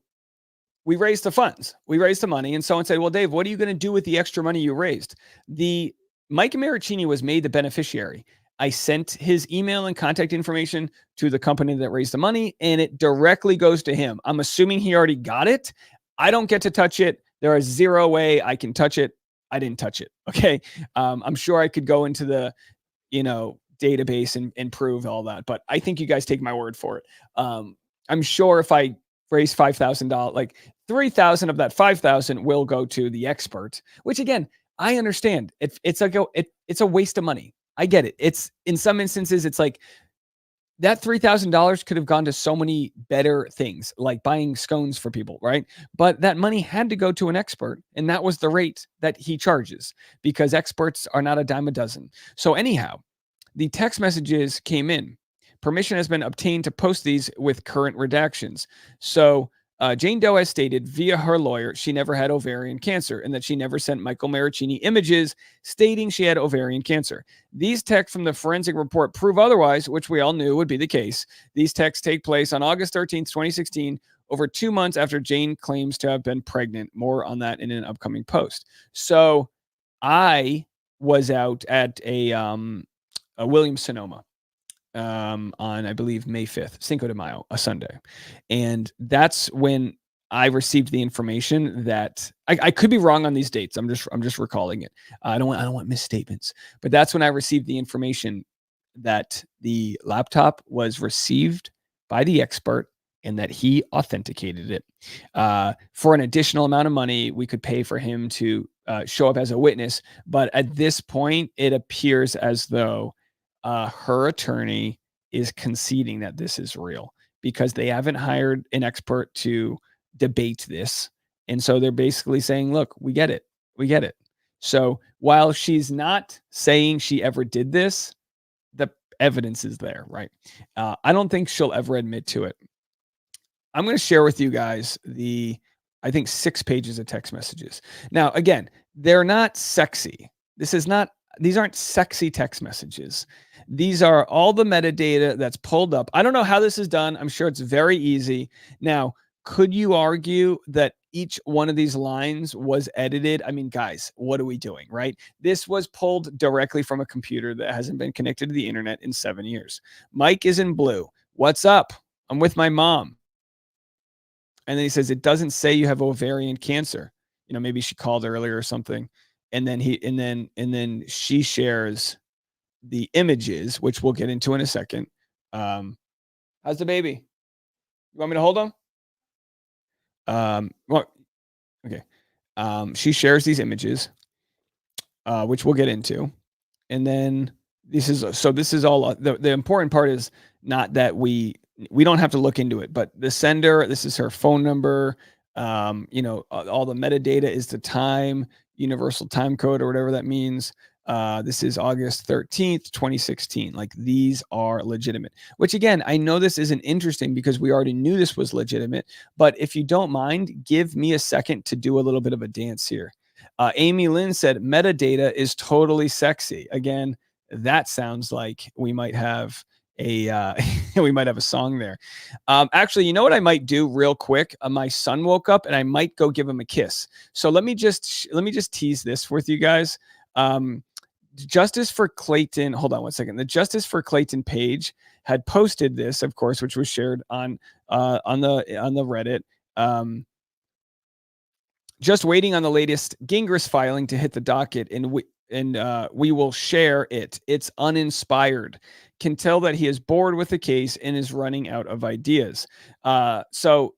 S5: we raised the funds. We raised the money. And someone said, well, Dave, what are you going to do with the extra money you raised? Mike Maricini was made the beneficiary. I sent his email and contact information to the company that raised the money, and it directly goes to him. I'm assuming he already got it. I don't get to touch it. There is zero way I can touch it. I didn't touch it. Okay. I'm sure I could go into the, database and prove all that, but I think you guys take my word for it. I'm sure if I raise $5,000, like 3,000 of that 5,000 will go to the expert, which again, I understand. It's a waste of money. I get it. It's in some instances, it's like that $3,000 could have gone to so many better things, like buying scones for people, right? But that money had to go to an expert, and that was the rate that he charges because experts are not a dime a dozen. So anyhow, the text messages came in. Permission has been obtained to post these with current redactions. So Jane Doe has stated via her lawyer she never had ovarian cancer and that she never sent Michael Maricini images stating she had ovarian cancer. These texts from the forensic report prove otherwise, which we all knew would be the case. These texts take place on August 13th, 2016, over 2 months after Jane claims to have been pregnant. More on that in an upcoming post. So I was out at a Williams-Sonoma. on, I believe, May 5th, Cinco de Mayo, a Sunday. And that's when I received the information that I could be wrong on these dates. I'm just recalling it. I don't want misstatements, but that's when I received the information that the laptop was received by the expert and that he authenticated it. For an additional amount of money, we could pay for him to show up as a witness. But at this point, it appears as though her attorney is conceding that this is real because they haven't hired an expert to debate this. And so they're basically saying, look, we get it. We get it. So while she's not saying she ever did this, the evidence is there, right? I don't think she'll ever admit to it. I'm going to share with you guys I think 6 pages of text messages. Now, again, they're not sexy. These aren't sexy text messages. These are all the metadata that's pulled up. I don't know how this is done. I'm sure it's very easy. Now, could you argue that each one of these lines was edited? I mean, guys, what are we doing, right? This was pulled directly from a computer that hasn't been connected to the internet in 7 years. Mike is in blue. What's up? I'm with my mom. And then he says, it doesn't say you have ovarian cancer. You know, maybe she called earlier or something. And then she shares the images, which we'll get into in a second. How's the baby? You want me to hold him? Well, okay. She shares these images, which we'll get into. And then this is all the important part is not that we don't have to look into it, but the sender, this is her phone number. All the metadata is the time, universal time code or whatever that means. This is August 13th, 2016. Like, these are legitimate, which again, I know this isn't interesting because we already knew this was legitimate, but if you don't mind, give me a second to do a little bit of a dance here. Amy Lynn said, metadata is totally sexy. Again, that sounds like we might have a song there. Actually, you know what I might do real quick? My son woke up and I might go give him a kiss. So let me just tease this with you guys. Justice for Clayton. Hold on one second. The Justice for Clayton page had posted this, of course, which was shared on the Reddit. Just waiting on the latest Gingras filing to hit the docket, and we will share it. It's uninspired. Can tell that he is bored with the case and is running out of ideas. So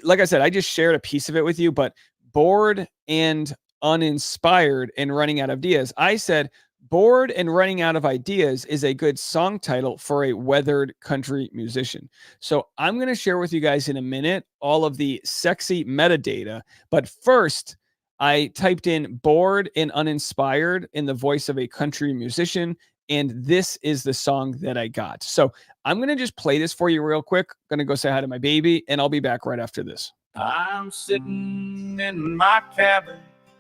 S5: like I said, I just shared a piece of it with you, but bored and uninspired and running out of ideas. I said bored and running out of ideas is a good song title for a weathered country musician. So I'm going to share with you guys in a minute all of the sexy metadata. But first, I typed in bored and uninspired in the voice of a country musician, and this is the song that I got. So I'm going to just play this for you real quick. I'm going to go say hi to my baby, and I'll be back right after this.
S6: I'm sitting in my cabin,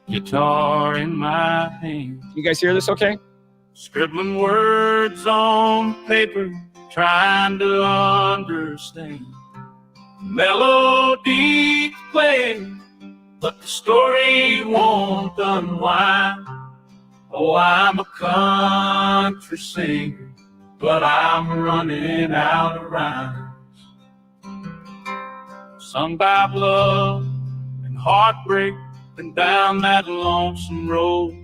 S6: guitar in my hand.
S5: You guys hear this okay?
S6: Scribbling words on paper, trying to understand. Melody playing, but the story won't unwind. Oh, I'm a country singer, but I'm running out of rhymes. Sung by love and heartbreak, and down that lonesome road.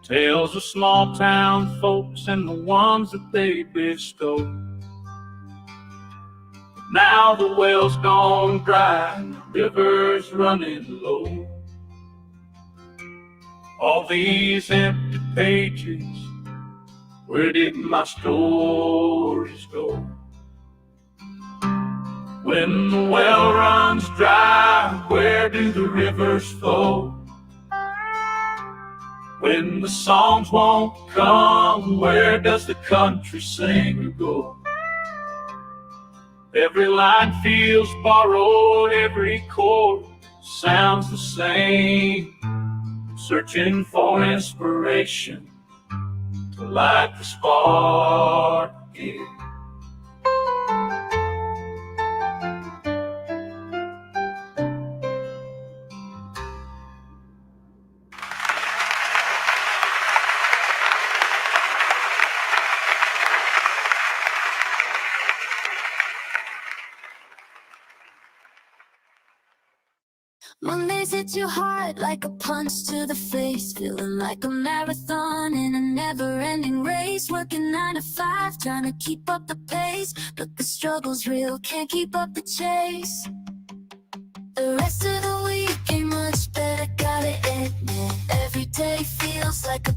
S6: Tales of small town folks and the ones that they bestow. Now the well's gone dry and the river's running low. All these empty pages, where did my stories go? When the well runs dry, where do the rivers flow? When the songs won't come, where does the country singer go? Every line feels borrowed, every chord sounds the same. Searching for inspiration to light the spark again.
S7: Mondays hit you hard like a punch to the face. Feeling like a marathon in a never-ending race. Working 9 to 5, trying to keep up the pace. But the struggle's real, can't keep up the chase. The rest of the week ain't much better, gotta admit. Every day feels like a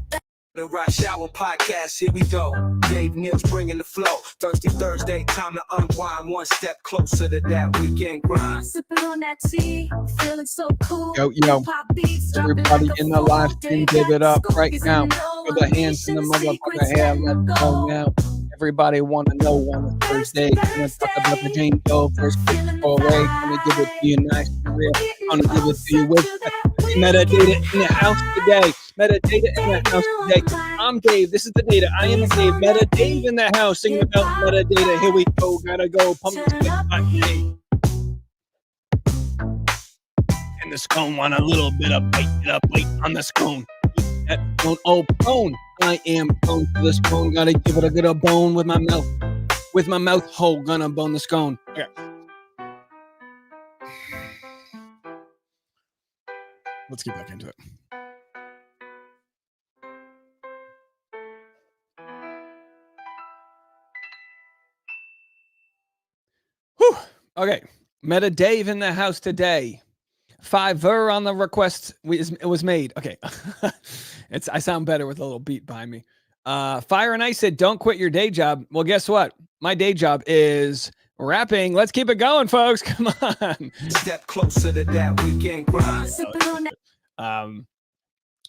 S8: The Rush Hour Podcast, here we go. Dave Neal's bringing the flow. Thirsty Thursday, time to unwind. One step closer to that weekend grind.
S7: sipping on that tea, feeling so cool.
S5: Yo,
S7: Pop beats,
S5: everybody
S7: dropping
S5: in
S7: like
S5: the
S7: a
S5: live
S7: fall
S5: stream,
S7: day.
S5: give it up
S7: Got
S5: right
S7: the
S5: now.
S7: scoop,
S5: Put the hands in the motherfucker hair. Let's go now. Everybody want to know on Thursday. Gonna talk about the Jane Doe versus Paul Ray. Gonna give it to you nice and real. Gonna give it to you with Metadata in the house today. Metadata in the house today. I'm Dave. This is the data. I am Dave. Meta Dave in the house. Singing about metadata. Here we go. Gotta go. Pump this bit. And the scone want a little bit of bite on the scone. That scone, oh, prone. I am prone to the scone. Gotta give it a good bone with my mouth. With my mouth hole, gonna bone the scone. Okay. Let's get back into it. Whew. Okay. Meta Dave in the house today. Fiverr on the request it was made. Okay. I sound better with a little beat behind me. Fire and Ice said, don't quit your day job. Well, guess what? My day job is rapping. Let's keep it going, folks. Come on.
S8: Step closer to that weekend grind.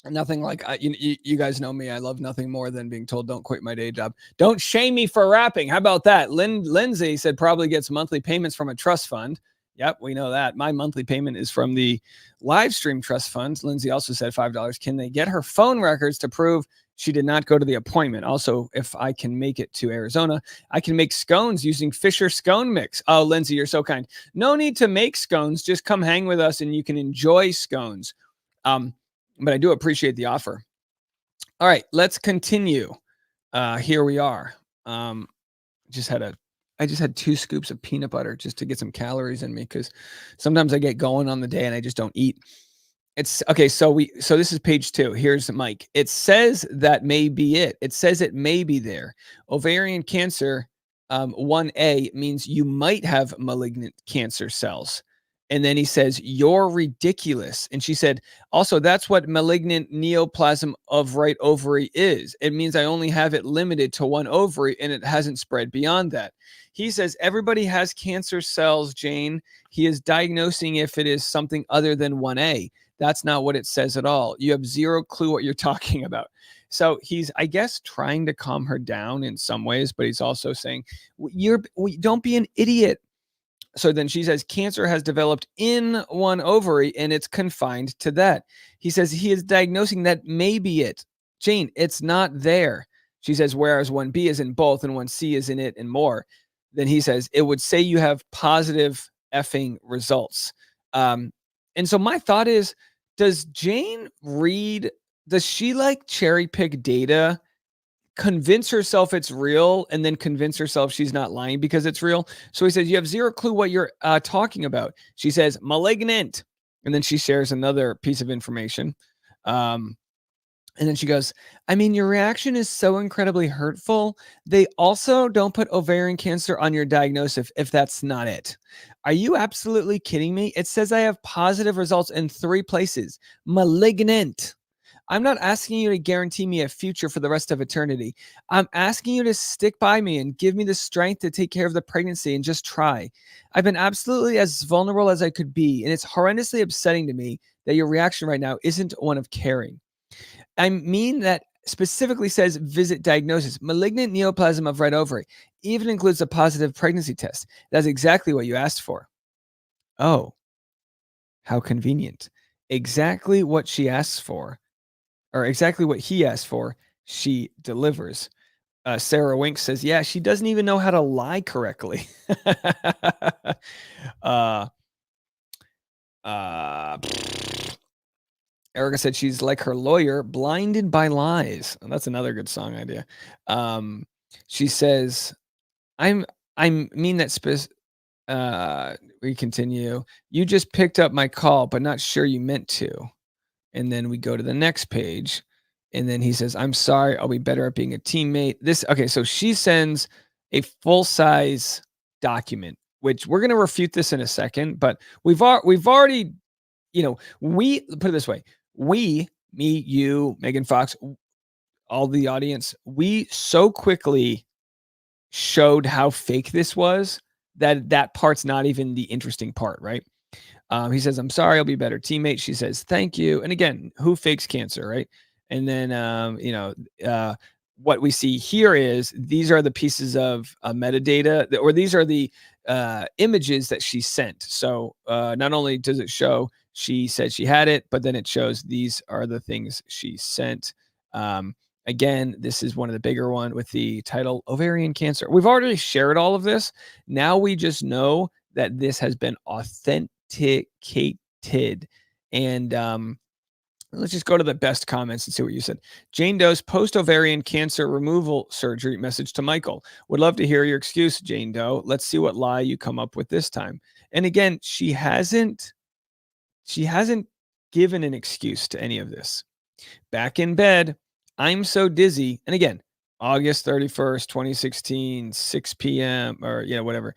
S5: Nothing like you guys know me. I love nothing more than being told don't quit my day job. Don't shame me for rapping. How about that? Lindsay said probably gets monthly payments from a trust fund. Yep, we know that. My monthly payment is from the live stream trust funds. Lindsay also said $5. Can they get her phone records to prove she did not go to the appointment? Also, if I can make it to Arizona, I can make scones using Fisher Scone Mix. Oh, Lindsay, you're so kind. No need to make scones. Just come hang with us and you can enjoy scones. But I do appreciate the offer. All right, let's continue. Here we are. I just had 2 scoops of peanut butter just to get some calories in me because sometimes I get going on the day and I just don't eat. It's okay. So this is page 2. Here's Mike. It says that may be it. It says it may be there. Ovarian cancer, 1A means you might have malignant cancer cells. And then he says, you're ridiculous. And she said, also, that's what malignant neoplasm of right ovary is. It means I only have it limited to 1 ovary and it hasn't spread beyond that. He says, everybody has cancer cells, Jane. He is diagnosing if it is something other than 1A. That's not what it says at all. You have zero clue what you're talking about. So he's, I guess, trying to calm her down in some ways, but he's also saying, don't be an idiot. So then she says, cancer has developed in 1 ovary and it's confined to that. He says he is diagnosing that may be it. Jane, it's not there. She says, whereas 1B is in both and 1C is in it and more. Then he says, it would say you have positive effing results. And so my thought is, does Jane read, does she like cherry pick data, convince herself it's real, and then convince herself she's not lying because it's real? So he says, you have zero clue what you're talking about. She says, malignant. And then she shares another piece of information. And then she goes, I mean, your reaction is so incredibly hurtful. They also don't put ovarian cancer on your diagnosis if that's not it. Are you absolutely kidding me? It says I have positive results in 3 places. Malignant. I'm not asking you to guarantee me a future for the rest of eternity. I'm asking you to stick by me and give me the strength to take care of the pregnancy and just try. I've been absolutely as vulnerable as I could be, and it's horrendously upsetting to me that your reaction right now isn't one of caring. I mean that specifically says visit diagnosis. Malignant neoplasm of right ovary even includes a positive pregnancy test. That's exactly what you asked for. Oh, how convenient. Exactly what she asks for, or exactly what he asked for, she delivers. Sarah Wink says, yeah, she doesn't even know how to lie correctly. Erica said she's like her lawyer, blinded by lies. And that's another good song idea. She says, I mean that We continue. You just picked up my call, but not sure you meant to. And then we go to the next page. And then he says, I'm sorry. I'll be better at being a teammate. Okay. So she sends a full size document, which we're going to refute this in a second, but we've already, we put it this way. Me, you, Megan Fox, all the audience, we so quickly showed how fake this was that part's not even the interesting part, right? He says, I'm sorry, I'll be a better teammate. She says, thank you. And again, who fakes cancer, right? And then, what we see here is these are the pieces of metadata, or these are the images that she sent. So not only does it show she said she had it, but then it shows these are the things she sent. Again, this is one of the bigger one with the title ovarian cancer. We've already shared all of this. Now we just know that this has been authenticated. And let's just go to the best comments and see what you said. Jane Doe's post-ovarian cancer removal surgery message to Michael. Would love to hear your excuse, Jane Doe. Let's see what lie you come up with this time. And again, she hasn't given an excuse to any of this. Back in bed, I'm so dizzy. And again, August 31st, 2016, 6 p.m. or whatever.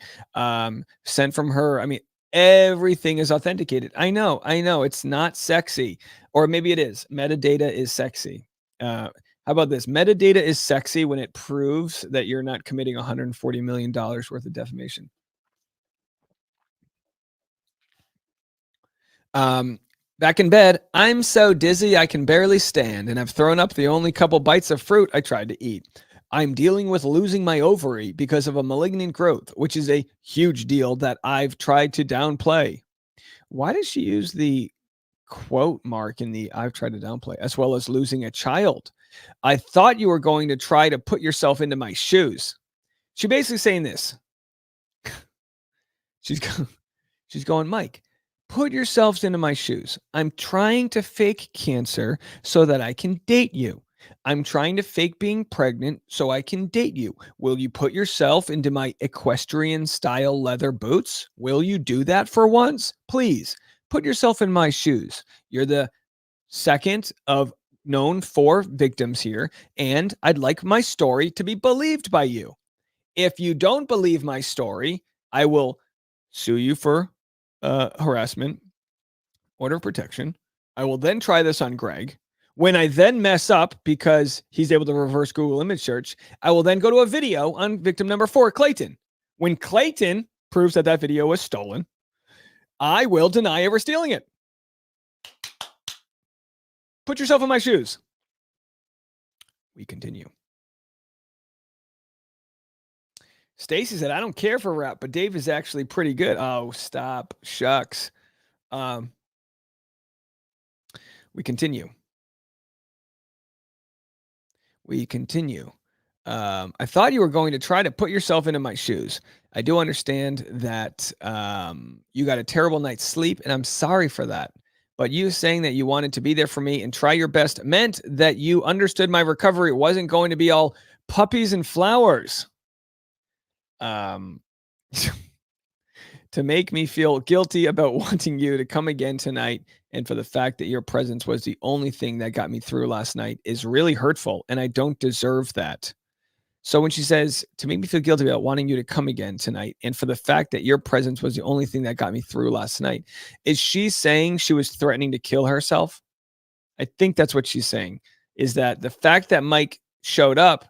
S5: Sent from her. I mean, everything is authenticated. I know. It's not sexy. Or maybe it is. Metadata is sexy. How about this? Metadata is sexy when it proves that you're not committing $140 million worth of defamation. Back in bed, I'm so dizzy I can barely stand, and I've thrown up the only couple bites of fruit I tried to eat. I'm dealing with losing my ovary because of a malignant growth, which is a huge deal that I've tried to downplay. Why does she use the quote mark in the I've tried to downplay, as well as losing a child? I thought you were going to try to put yourself into my shoes. She's basically saying this. She's going, Mike, put yourselves into my shoes. I'm trying to fake cancer so that I can date you. I'm trying to fake being pregnant so I can date you. Will you put yourself into my equestrian style leather boots? Will you do that for once? Please put yourself in my shoes. You're the second of known 4 victims here, and I'd like my story to be believed by you. If you don't believe my story, I will sue you for harassment, order of protection. I will then try this on Greg. When I then mess up because he's able to reverse Google image search, I will then go to a video on victim number 4, Clayton. When Clayton proves that that video was stolen, I will deny ever stealing it. Put yourself in my shoes. We continue. Stacy said, I don't care for rap, but Dave is actually pretty good. Oh, stop. Shucks. We continue. I thought you were going to try to put yourself into my shoes. I do understand that you got a terrible night's sleep, and I'm sorry for that. But you saying that you wanted to be there for me and try your best meant that you understood my recovery wasn't going to be all puppies and flowers. To make me feel guilty about wanting you to come again tonight, and for the fact that your presence was the only thing that got me through last night is really hurtful, and I don't deserve that. So when she says, to make me feel guilty about wanting you to come again tonight, and for the fact that your presence was the only thing that got me through last night, is she saying she was threatening to kill herself? I think that's what she's saying, is that the fact that Mike showed up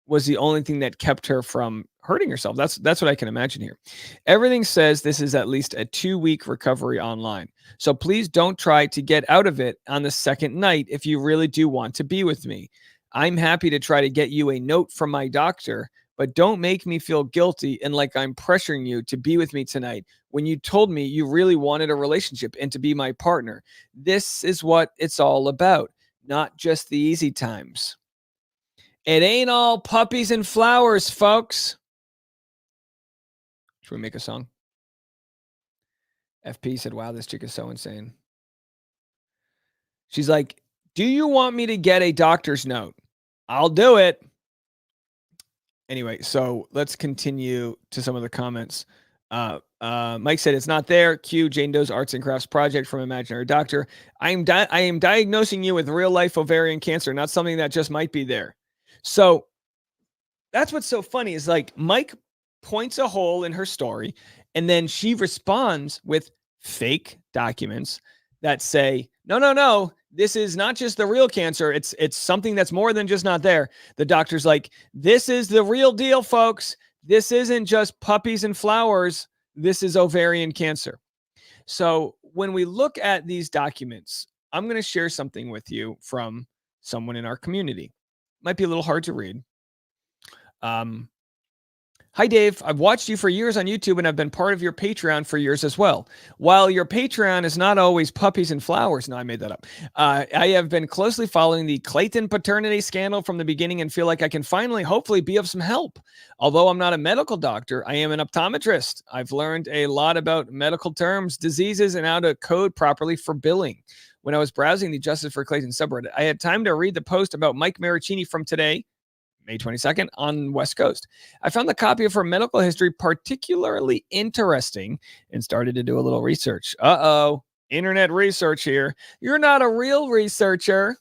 S5: was the only thing that kept her from hurting herself. That's what I can imagine here. Everything says this is at least a 2-week recovery online. So please don't try to get out of it on the second night if you really do want to be with me. I'm happy to try to get you a note from my doctor, but don't make me feel guilty and like I'm pressuring you to be with me tonight when you told me you really wanted a relationship and to be my partner. This is what it's all about, not just the easy times. It ain't all puppies and flowers, folks. Should we make a song? FP said, wow, this chick is so insane. She's like, do you want me to get a doctor's note? I'll do it. Anyway, so let's continue to some of the comments. Mike said it's not there. Q Jane Doe's Arts and Crafts Project from Imaginary Doctor. I am diagnosing you with real life ovarian cancer, not something that just might be there. So that's what's so funny is like Mike points a hole in her story, and then she responds with fake documents that say, no, this is not just the real cancer. It's something that's more than just not there. The doctor's like, this is the real deal, folks. This isn't just puppies and flowers. This is ovarian cancer. So when we look at these documents, I'm going to share something with you from someone in our community. Might be a little hard to read. Hi, Dave. I've watched you for years on YouTube and I've been part of your Patreon for years as well. While your Patreon is not always puppies and flowers. No, I made that up. I have been closely following the Clayton paternity scandal from the beginning and feel like I can finally, hopefully, be of some help. Although I'm not a medical doctor, I am an optometrist. I've learned a lot about medical terms, diseases, and how to code properly for billing. When I was browsing the Justice for Clayton subreddit, I had time to read the post about Mike Maricini from today, May 22nd, on West Coast. I found the copy of her medical history particularly interesting and started to do a little research. Internet research here. You're not a real researcher.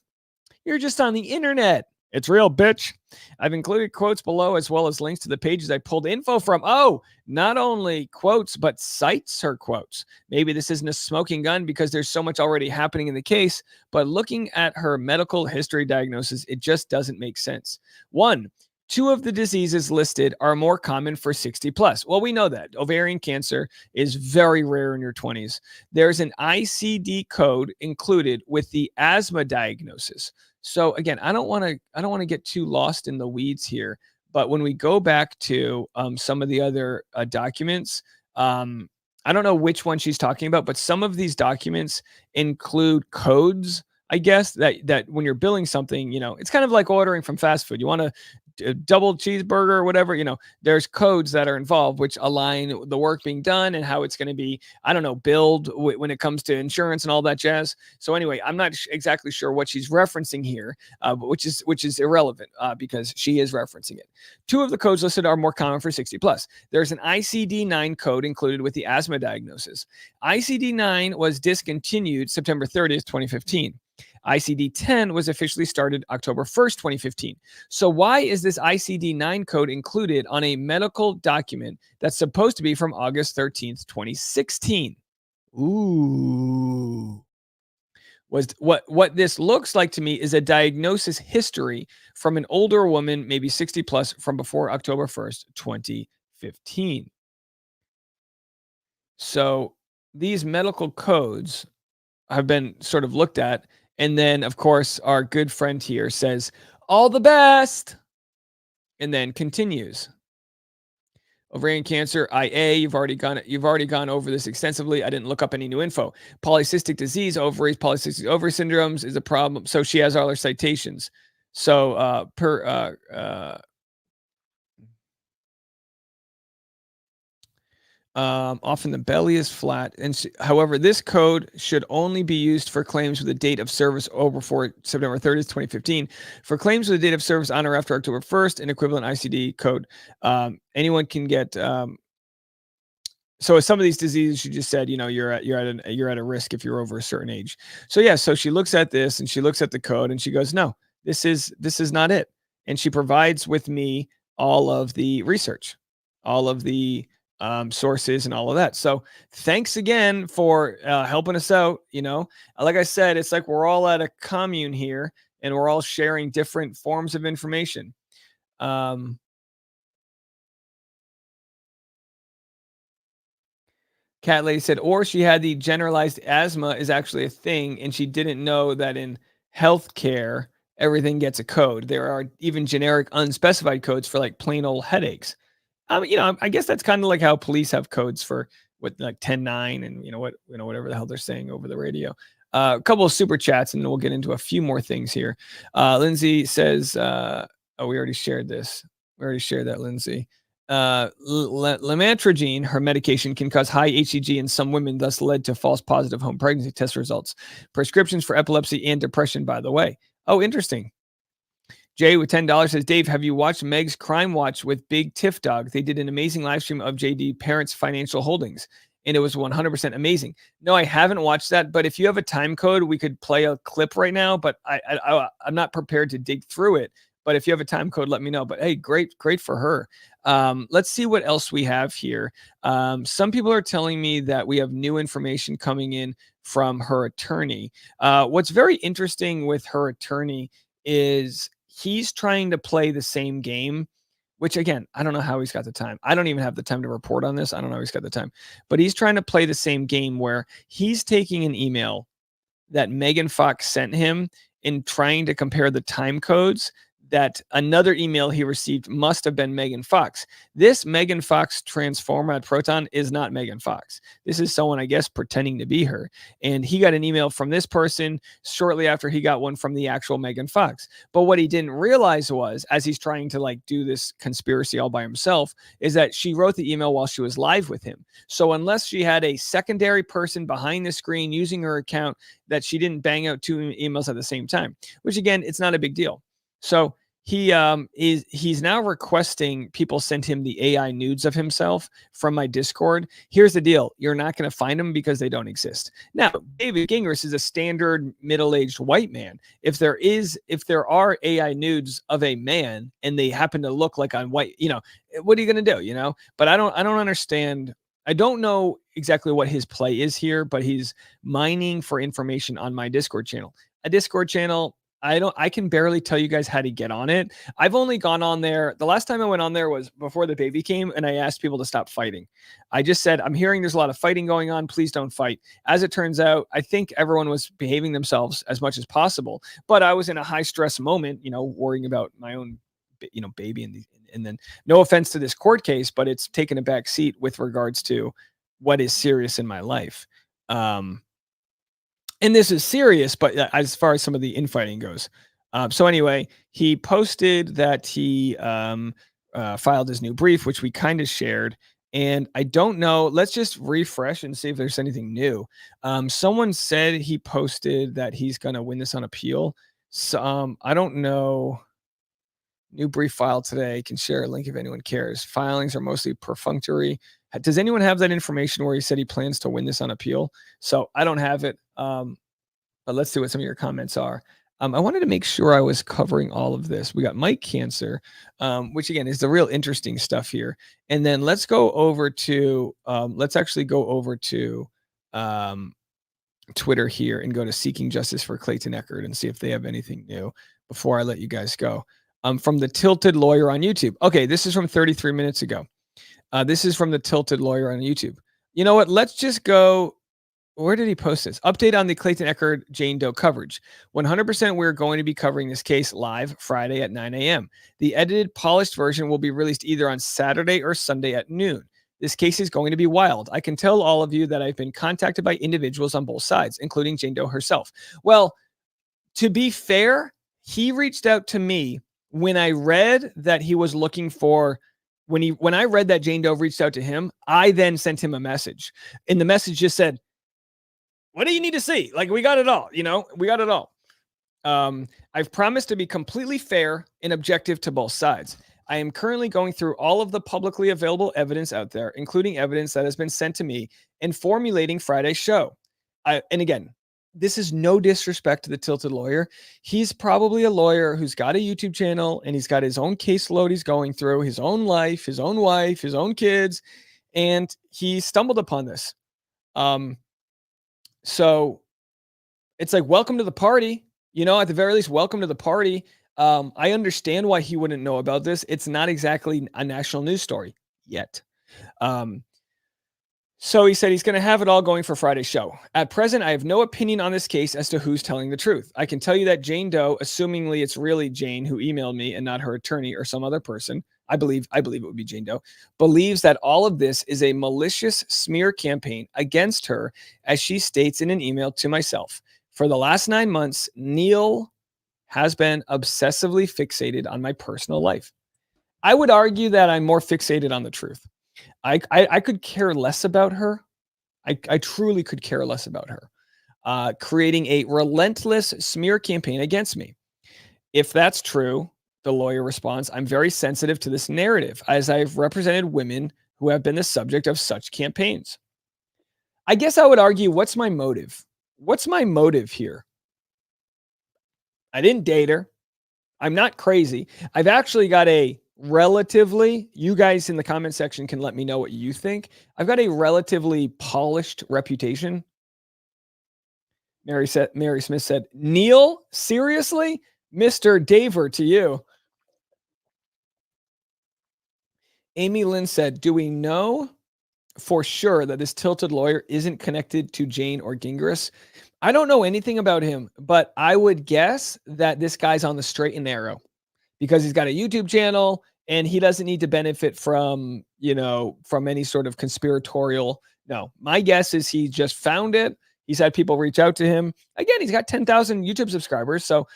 S5: You're just on the internet. It's real, bitch. I've included quotes below as well as links to the pages I pulled info from. Oh, not only quotes, but cites her quotes. Maybe this isn't a smoking gun because there's so much already happening in the case, but looking at her medical history diagnosis, it just doesn't make sense. 1, 2 of the diseases listed are more common for 60 plus. Well, we know that ovarian cancer is very rare in your 20s. There's an ICD code included with the asthma diagnosis. So again, I don't want to get too lost in the weeds here, but when we go back to some of the other documents, I don't know which one she's talking about, but some of these documents include codes, I guess, that when you're billing something, it's kind of like ordering from fast food. You want a double cheeseburger or whatever, there's codes that are involved which align the work being done and how it's going to be, billed when it comes to insurance and all that jazz. So anyway, I'm not exactly sure what she's referencing here, which is irrelevant because she is referencing it. 2 of the codes listed are more common for 60 plus. There's an ICD-9 code included with the asthma diagnosis. ICD-9 was discontinued September 30th, 2015. ICD-10 was officially started October 1st, 2015. So why is this ICD-9 code included on a medical document that's supposed to be from August 13th, 2016? Ooh. What this looks like to me is a diagnosis history from an older woman, maybe 60 plus, from before October 1st, 2015. So these medical codes have been sort of looked at. And then, of course, our good friend here says, all the best, and then continues. Ovarian cancer, IA, you've already gone over this extensively. I didn't look up any new info. Polycystic disease, ovaries, polycystic ovary syndromes is a problem. So she has all her citations. So often the belly is flat. However, this code should only be used for claims with a date of service over before September 30th, 2015. For claims with a date of service on or after October 1st, an equivalent ICD code. Anyone can get. So with some of these diseases, she just said, you're at a risk if you're over a certain age. So yeah, so she looks at this and she looks at the code and she goes, no, this is not it. And she provides with me all of the research, all of the sources and all of that. So thanks again for helping us out. Like I said, it's like we're all at a commune here and we're all sharing different forms of information. Cat Lady said, or she had the generalized asthma is actually a thing and she didn't know that in healthcare everything gets a code. There are even generic unspecified codes for like plain old headaches. I guess that's kind of like how police have codes for what, like 10-9 and whatever the hell they're saying over the radio. A couple of super chats and then we'll get into a few more things here. Lindsay says, we already shared this. We already shared that, Lindsay. Lamotrigine, her medication, can cause high HCG in some women, thus led to false positive home pregnancy test results. Prescriptions for epilepsy and depression, by the way. Oh, interesting. Jay with $10 says, Dave, have you watched Meg's Crime Watch with Big Tiff Dog? They did an amazing live stream of JD Parents Financial Holdings, and it was 100% amazing. No, I haven't watched that, but if you have a time code, we could play a clip right now, but I'm not prepared to dig through it. But if you have a time code, let me know. But hey, great for her. Let's see what else we have here. Some people are telling me that we have new information coming in from her attorney. What's very interesting with her attorney is he's trying to play the same game, which again, I don't know how he's got the time. I don't even have the time to report on this. I don't know how he's got the time, but he's trying to play the same game where he's taking an email that Megan Fox sent him and trying to compare the time codes that another email he received must have been Megan Fox. This Megan Fox transformer at Proton is not Megan Fox. This is someone, I guess, pretending to be her. And he got an email from this person shortly after he got one from the actual Megan Fox. But what he didn't realize was, as he's trying to like do this conspiracy all by himself, is that she wrote the email while she was live with him. So unless she had a secondary person behind the screen using her account, that she didn't bang out two emails at the same time, which again, it's not a big deal. So he's now requesting people send him the AI nudes of himself from my Discord. Here's the deal. You're not going to find them because they don't exist. Now, David Gingras is a standard middle-aged white man. If there are AI nudes of a man and they happen to look like on white, what are you going to do, But I don't understand. I don't know exactly what his play is here, but he's mining for information on my Discord channel. A Discord channel, I can barely tell you guys how to get on it. I've only gone on there. The last time I went on there was before the baby came, and I asked people to stop fighting. I just said, I'm hearing there's a lot of fighting going on. Please don't fight. As it turns out, I think everyone was behaving themselves as much as possible, but I was in a high stress moment, worrying about my own, baby. And then no offense to this court case, but it's taken a back seat with regards to what is serious in my life. And this is serious, but as far as some of the infighting goes. So anyway, he posted that he filed his new brief, which we kind of shared. And I don't know. Let's just refresh and see if there's anything new. Someone said he posted that he's going to win this on appeal. So I don't know. New brief filed today. Can share a link if anyone cares. Filings are mostly perfunctory. Does anyone have that information where he said he plans to win this on appeal? So I don't have it. But let's see what some of your comments are. I wanted to make sure I was covering all of this. We got Mike Cancer, which again is the real interesting stuff here. And then let's go over to, Twitter here and go to Seeking Justice for Clayton Echard and see if they have anything new before I let you guys go. From the Tilted Lawyer on YouTube. Okay, this is from 33 minutes ago. This is from the Tilted Lawyer on YouTube. You know what? Let's just go. Where did he post this? Update on the Clayton Echard Jane Doe coverage. 100% we're going to be covering this case live Friday at 9 a.m. The edited, polished version will be released either on Saturday or Sunday at noon. This case is going to be wild. I can tell all of you that I've been contacted by individuals on both sides, including Jane Doe herself. Well, to be fair, he reached out to me when I read that he was looking for. When I read that Jane Doe reached out to him, I then sent him a message. And the message just said, what do you need to see? Like, we got it all, we got it all. I've promised to be completely fair and objective to both sides. I am currently going through all of the publicly available evidence out there, including evidence that has been sent to me, and formulating Friday's show. And again, this is no disrespect to the Tilted Lawyer. He's probably a lawyer who's got a YouTube channel and he's got his own caseload he's going through, his own life, his own wife, his own kids, and he stumbled upon this. So it's like, welcome to the party, at the very least, welcome to the party. I understand why he wouldn't know about this. It's not exactly a national news story yet. So he said he's going to have it all going for Friday's show. At present, I have no opinion on this case as to who's telling the truth. I can tell you that Jane Doe, assumingly it's really Jane who emailed me and not her attorney or some other person, I believe it would be Jane Doe, believes that all of this is a malicious smear campaign against her, as she states in an email to myself. For the last 9 months, Neil has been obsessively fixated on my personal life. I would argue that I'm more fixated on the truth. I could care less about her. I truly could care less about her. Creating a relentless smear campaign against me. If that's true, The lawyer responds, I'm very sensitive to this narrative as I've represented women who have been the subject of such campaigns. I guess I would argue, what's my motive? What's my motive here? I didn't date her. I'm not crazy. I've actually got a relatively, you guys in the comment section can let me know what you think. I've got a relatively polished reputation. Mary Smith said, Neil, seriously? Mr. Daver to you. Amy Lynn said, do we know for sure that this tilted lawyer isn't connected to Jane or Gingras? I don't know anything about him, but I would guess that this guy's on the straight and narrow because he's got a YouTube channel and he doesn't need to benefit from, from any sort of conspiratorial. No, my guess is he just found it. He's had people reach out to him. Again, he's got 10,000 YouTube subscribers, so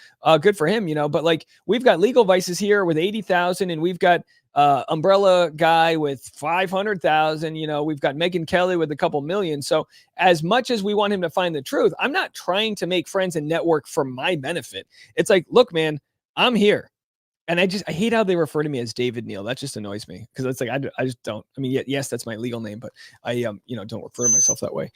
S5: good for him, But like, we've got Legal Vices here with 80,000, and we've got Umbrella Guy with 500,000. We've got Megyn Kelly with a couple million. So as much as we want him to find the truth, I'm not trying to make friends and network for my benefit. It's like, look, man, I'm here. And I hate how they refer to me as David Neal. That just annoys me because it's like, I just don't, yes, that's my legal name, but I, don't refer to myself that way.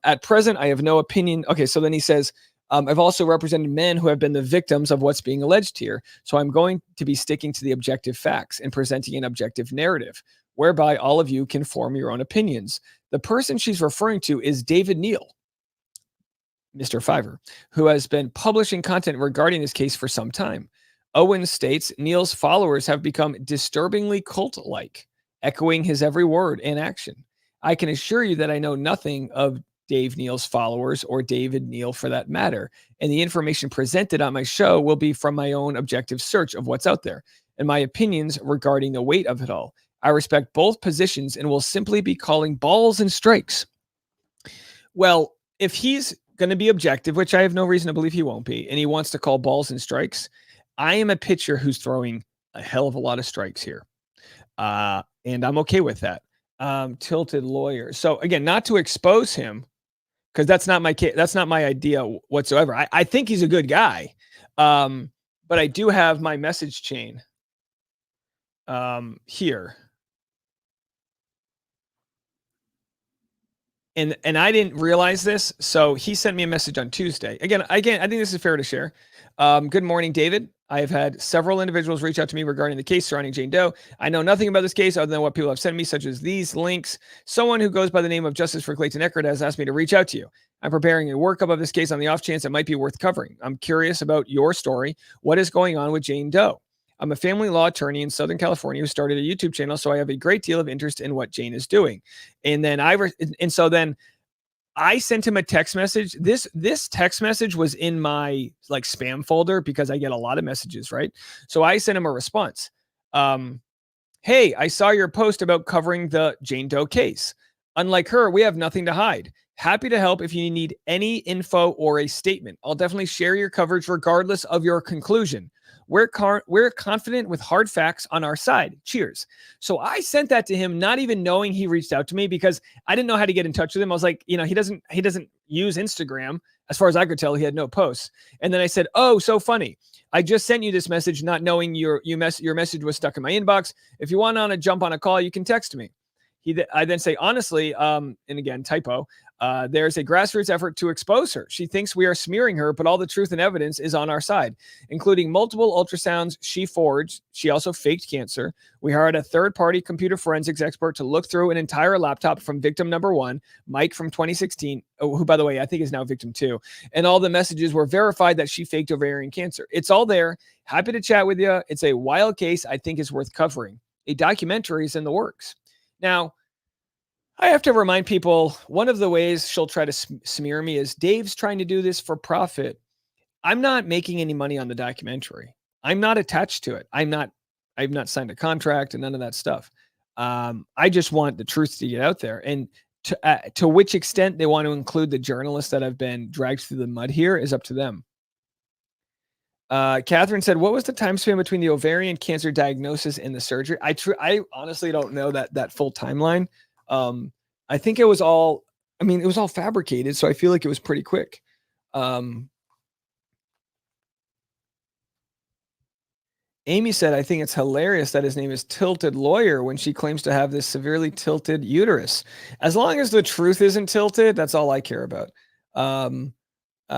S5: At present, I have no opinion. Okay. So then he says, I've also represented men who have been the victims of what's being alleged here. So I'm going to be sticking to the objective facts and presenting an objective narrative whereby all of you can form your own opinions. The person she's referring to is David Neal, Mr. Fiverr, who has been publishing content regarding this case for some time. Owen states Neal's followers have become disturbingly cult-like, echoing his every word and action. I can assure you that I know nothing of Dave Neal's followers or David Neal for that matter, and the information presented on my show will be from my own objective search of what's out there and my opinions regarding the weight of it all. I respect both positions and will simply be calling balls and strikes. Well, if he's going to be objective, which I have no reason to believe he won't be, and he wants to call balls and strikes, I am a pitcher who's throwing a hell of a lot of strikes here. And I'm okay with that. Tilted lawyer. So again, not to expose him, because that's not my idea whatsoever. I think he's a good guy. But I do have my message chain here. And I didn't realize this. So he sent me a message on Tuesday. Again, I think this is fair to share. Good morning, David. I have had several individuals reach out to me regarding the case surrounding Jane Doe. I know nothing about this case other than what people have sent me, such as these links. Someone who goes by the name of Justice for Clayton Echard has asked me to reach out to you. I'm preparing a workup of this case on the off chance it might be worth covering. I'm curious about your story. What is going on with Jane Doe? I'm a family law attorney in Southern California who started a YouTube channel, so I have a great deal of interest in what Jane is doing. And then I sent him a text message. This text message was in my spam folder because I get a lot of messages, right? So I sent him a response. Hey, I saw your post about covering the Jane Doe case. Unlike her, we have nothing to hide. Happy to help if you need any info or a statement. I'll definitely share your coverage regardless of your conclusion. We're confident with hard facts on our side. Cheers. So I sent that to him, not even knowing he reached out to me because I didn't know how to get in touch with him. I was like, he doesn't use Instagram. As far as I could tell, he had no posts. And then I said, oh, so funny. I just sent you this message, not knowing your message was stuck in my inbox. If you want to jump on a call, you can text me. I then say, honestly, and again, typo, there's a grassroots effort to expose her. She thinks we are smearing her, but all the truth and evidence is on our side, including multiple ultrasounds she forged. She also faked cancer. We hired a third-party computer forensics expert to look through an entire laptop from victim number 1, Mike from 2016, who, by the way, I think is now victim 2. And all the messages were verified that she faked ovarian cancer. It's all there. Happy to chat with you. It's a wild case I think is worth covering. A documentary is in the works. Now, I have to remind people, one of the ways she'll try to smear me is Dave's trying to do this for profit. I'm not making any money on the documentary. I'm not attached to it. I've not signed a contract and none of that stuff. I just want the truth to get out there. And to which extent they want to include the journalists that have been dragged through the mud here is up to them. Catherine said, what was the time span between the ovarian cancer diagnosis and the surgery? I honestly don't know that full timeline. I think it was all fabricated. So I feel like it was pretty quick. Amy said, I think it's hilarious that his name is Tilted Lawyer when she claims to have this severely tilted uterus. As long as the truth isn't tilted, that's all I care about.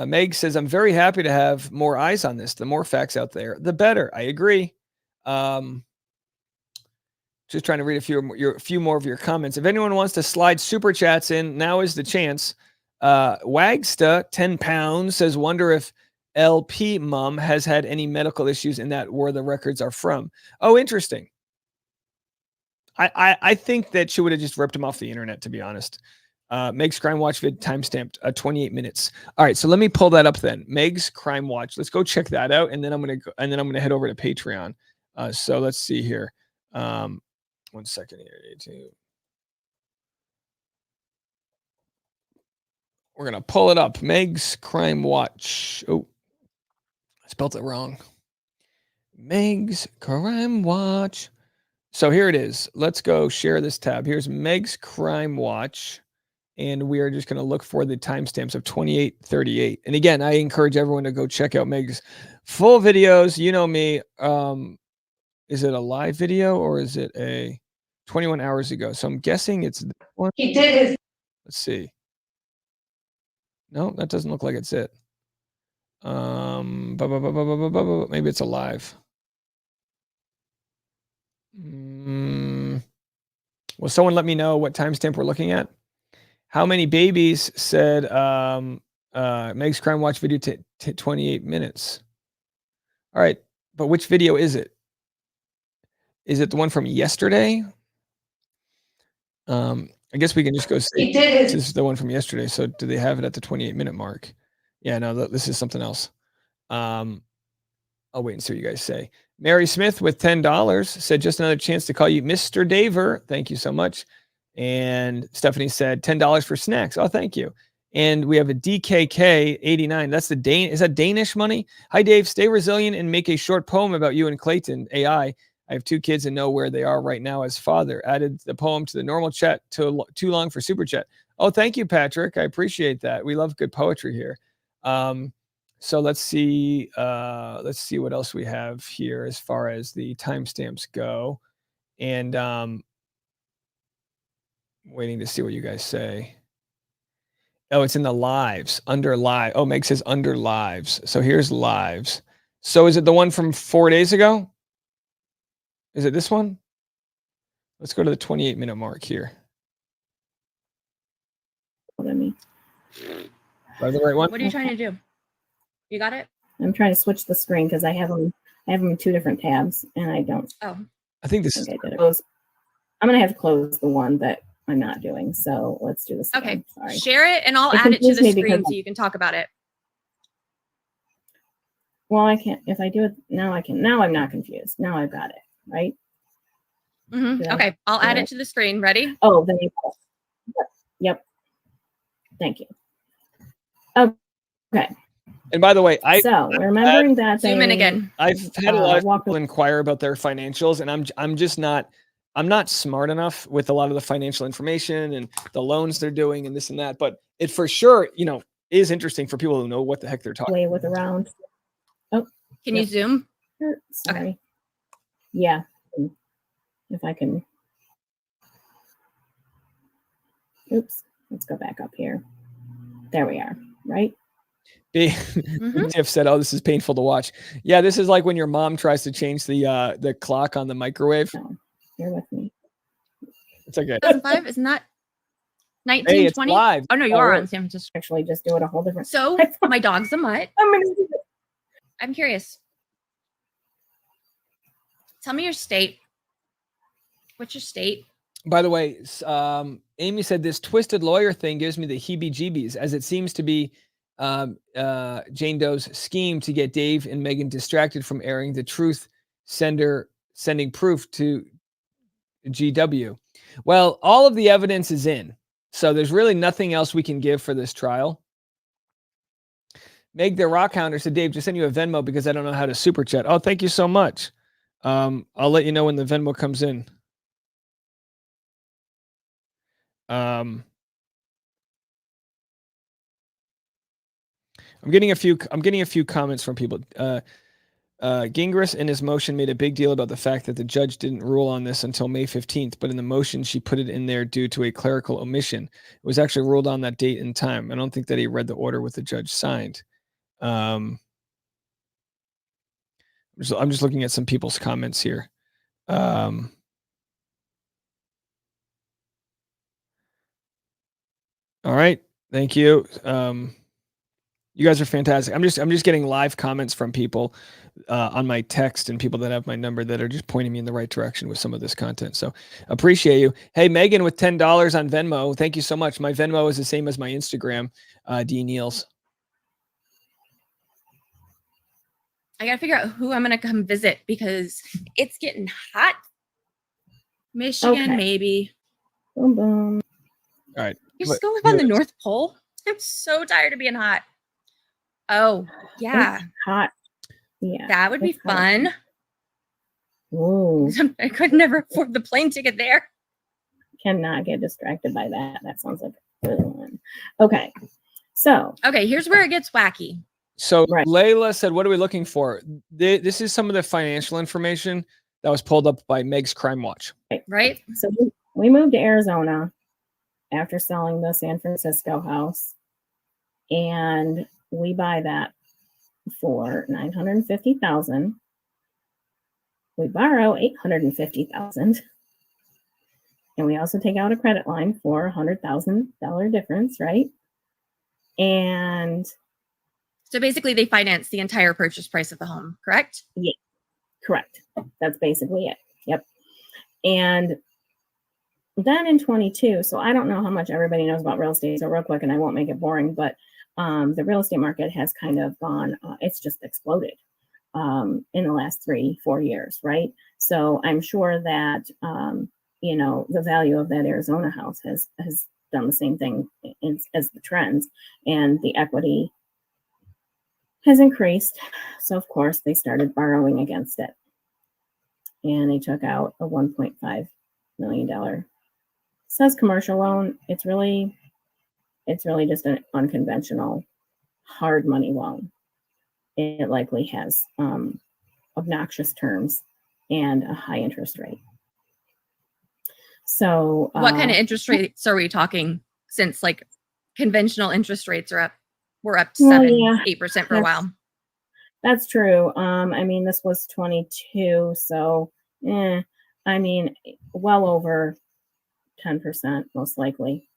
S5: Meg says, I'm very happy to have more eyes on this. The more facts out there, the better. I agree. Just trying to read a few more of your comments. If anyone wants to slide super chats in, now is the chance. Wagsta, 10 pounds, says, wonder if LP mom has had any medical issues in that where the records are from. Oh, interesting. I think that she would have just ripped him off the internet, to be honest. Meg's Crime Watch vid timestamped 28 minutes. All right, so let me pull that up then. Meg's Crime Watch. Let's go check that out, and then I'm gonna head over to Patreon. So let's see here. 1 second here. We're gonna pull it up. Meg's Crime Watch. Oh, I spelled it wrong. Meg's Crime Watch. So here it is. Let's go share this tab. Here's Meg's Crime Watch. And we are just going to look for the timestamps of 28:38. And again, I encourage everyone to go check out Meg's full videos. You know me. Is it a live video or is it a 21 hours ago? So I'm guessing it's that one.
S9: He did his.
S5: Let's see. No, that doesn't look like it's it. Maybe it's a live. Will someone let me know what timestamp we're looking at? How many babies said Meg's Crime Watch video 28 minutes? All right, but which video is it? Is it the one from yesterday? I guess we can just go say this is the one from yesterday. So do they have it at the 28-minute mark? Yeah, no, this is something else. I'll wait and see what you guys say. Mary Smith with $10 said, just another chance to call you Mr. Daver. Thank you so much. And Stephanie said $10 for snacks. Oh, thank you. And we have a DKK 89. That's is that Danish money? Hi, Dave. Stay resilient and make a short poem about you and Clayton AI. I have 2 kids and know where they are right now as father. Added the poem to the normal chat. Too long for super chat. Oh, thank you, Patrick. I appreciate that. We love good poetry here. So let's see. Let's see what else we have here as far as the timestamps go. And waiting to see what you guys say. Oh, it's in the lives, under live. Oh, Meg says under lives. So here's lives. So is it the one from 4 days ago? Is it this one? Let's go to the 28-minute mark here.
S10: Let me.
S5: Are the right one?
S11: What are you trying to do? You got it?
S10: I'm trying to switch the screen because I have them in 2 different tabs, and I don't.
S11: Oh.
S5: I think this is.
S10: I did it. I'm gonna have to close the one that I'm not doing. So let's do this.
S11: Okay.
S10: Again. Sorry.
S11: Share it, and I'll add it to the screen so you can talk about it.
S10: Well, I can't. If I do it now, I can. Now I'm not confused. Now I've got it. Right.
S11: Okay. I'll add it to the screen. Ready?
S10: Oh, then you. Yep. Thank you. Okay.
S5: And by the way,
S10: so remembering that
S11: zoom in again.
S5: I've had a lot of people inquire about their financials, and I'm just not. I'm not smart enough with a lot of the financial information and the loans they're doing and this and that. But it for sure, is interesting for people who know what the heck they're talking.
S10: Play with around. Oh,
S11: can you zoom?
S10: Sorry.
S11: Okay.
S10: Yeah. If I can. Oops. Let's go back up here. There we are. Right.
S5: Tiff said, "Oh, this is painful to watch." Yeah, this is like when your mom tries to change the clock on the microwave.
S10: No, you're with me.
S5: It's okay.
S11: 2005 isn't that 1920?
S5: Hey, it's live.
S11: Oh no, you are on San Francisco.
S10: Actually, just do it a whole different.
S11: So my dog's a mutt. I'm curious. Tell me your state. What's your state?
S5: By the way, Amy said this twisted lawyer thing gives me the heebie-jeebies, as it seems to be Jane Doe's scheme to get Dave and Megan distracted from airing the truth, sending proof to GW. Well, all of the evidence is in, so there's really nothing else we can give for this trial. Meg the Rock Hounder said, Dave, just send you a Venmo because I don't know how to super chat. Oh, thank you so much. I'll let you know when the Venmo comes in. I'm getting a few comments from people. Gingras in his motion made a big deal about the fact that the judge didn't rule on this until May 15th, but in the motion she put it in there due to a clerical omission. It was actually ruled on that date and time. I don't think that he read the order with the judge signed. I'm just looking at some people's comments here. All right, thank you. You guys are fantastic. I'm just getting live comments from people on my text and people that have my number that are just pointing me in the right direction with some of this content. So appreciate you. Hey, Megan with $10 on Venmo. Thank you so much. My Venmo is the same as my Instagram, D Niels.
S11: I gotta figure out who I'm gonna come visit because it's getting hot. Michigan,
S10: Okay.
S11: maybe.
S10: Boom, boom.
S5: All right.
S11: You just go live on the North Pole. I'm so tired of being hot. Oh, yeah.
S10: It's hot. Yeah.
S11: That would be
S10: it's hot.
S11: fun.
S10: Ooh.
S11: I could never afford the plane ticket there.
S10: Cannot get distracted by that. That sounds like a good one. Okay. So.
S11: Okay, here's where it gets wacky.
S5: So
S10: Right.
S5: Layla said, what are we looking for? This is some of the financial information that was pulled up by Meg's Crime Watch.
S11: Right?
S10: So we moved to Arizona after selling the San Francisco house. And we buy that for $950,000. We borrow $850,000. And we also take out a credit line for $100,000 difference, right? And
S11: So basically they finance the entire purchase price of the home, correct?
S10: yeah, correct. That's basically it. Yep. And then in 22, so I don't know how much everybody knows about real estate, so real quick, and I won't make it boring, but the real estate market has kind of gone, it's just exploded in the last 3-4 years, right? So I'm sure that, the value of that Arizona house has done the same thing as the trends, and the equity has increased. So of course they started borrowing against it. And they took out a $1.5 million. It says commercial loan. It's really just an unconventional hard money loan. It likely has obnoxious terms and a high interest rate. So
S11: What kind of interest rates are we talking, since like conventional interest rates were up to 7-8% for a while?
S10: That's true. I mean, this was 22, so well over 10% most likely.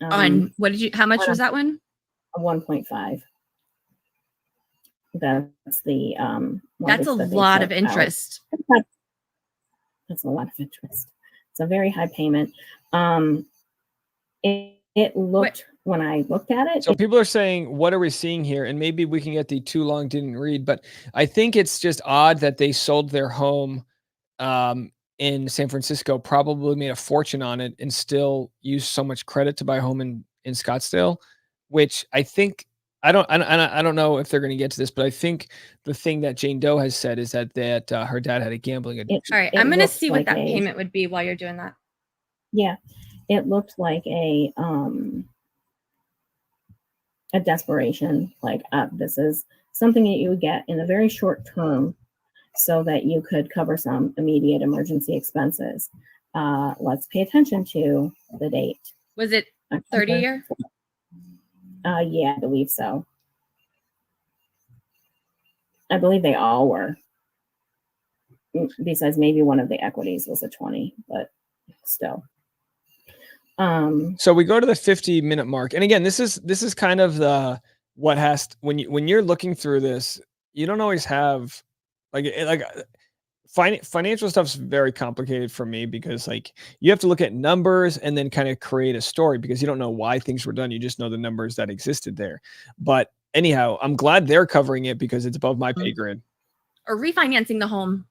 S11: On how much was that one?
S10: 1.5. That's the
S11: That's a lot of interest.
S10: That's a lot of interest. It's a very high payment. It looked, when I looked at it.
S5: So people are saying, what are we seeing here? And maybe we can get the too long didn't read, but I think it's just odd that they sold their home in San Francisco, probably made a fortune on it, and still used so much credit to buy a home in Scottsdale, which I think, I don't know if they're going to get to this, but I think the thing that Jane Doe has said is that her dad had a gambling addiction.
S11: All right, I'm going to see what that payment would be while you're doing that.
S10: Yeah, it looked like a desperation, like this is something that you would get in a very short term so that you could cover some immediate emergency expenses. Let's pay attention to the date.
S11: Was it 30 year?
S10: Yeah, I believe so. I believe they all were. Besides maybe one of the equities was a 20, but still.
S5: So we go to the 50-minute mark. And again, this is kind of the when you're looking through this, you don't always have financial stuff's very complicated for me, because like you have to look at numbers and then kind of create a story, because you don't know why things were done. You just know the numbers that existed there. But anyhow, I'm glad they're covering it because it's above my pay grade.
S11: Or refinancing the home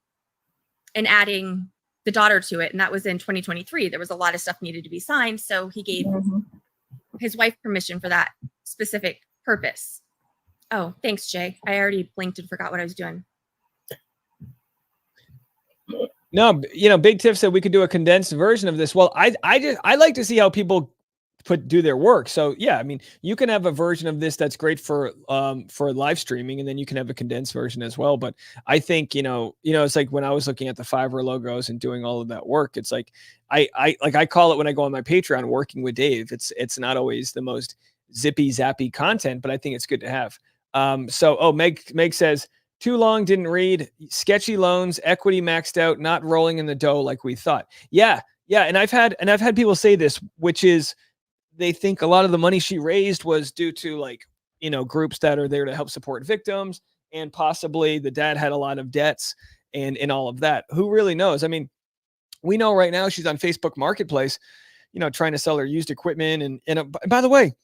S11: and adding the daughter to it. And that was in 2023. There was a lot of stuff needed to be signed. So he gave his wife permission for that specific purpose. Oh, thanks, Jay. I already blinked and forgot what I was doing.
S5: No, Big Tiff said we could do a condensed version of this. Well, I like to see how people do their work. So yeah, I mean, you can have a version of this that's great for live streaming, and then you can have a condensed version as well. But I think, it's like when I was looking at the Fiverr logos and doing all of that work, it's like I call it when I go on my Patreon, working with Dave. It's not always the most zippy zappy content, but I think it's good to have. Meg says, too long, didn't read, sketchy loans, equity maxed out, not rolling in the dough like we thought. Yeah. And I've had people say this, which is, they think a lot of the money she raised was due to groups that are there to help support victims, and possibly the dad had a lot of debts and all of that. Who really knows? I mean, we know right now she's on Facebook Marketplace, trying to sell her used equipment. And by the way,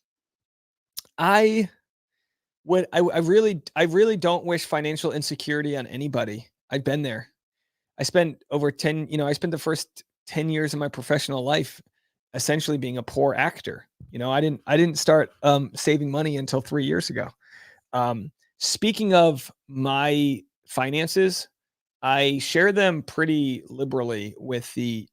S5: I really don't wish financial insecurity on anybody. I've been there. I spent the first 10 years of my professional life essentially being a poor actor. I didn't start saving money until 3 years ago. Speaking of my finances, I share them pretty liberally with the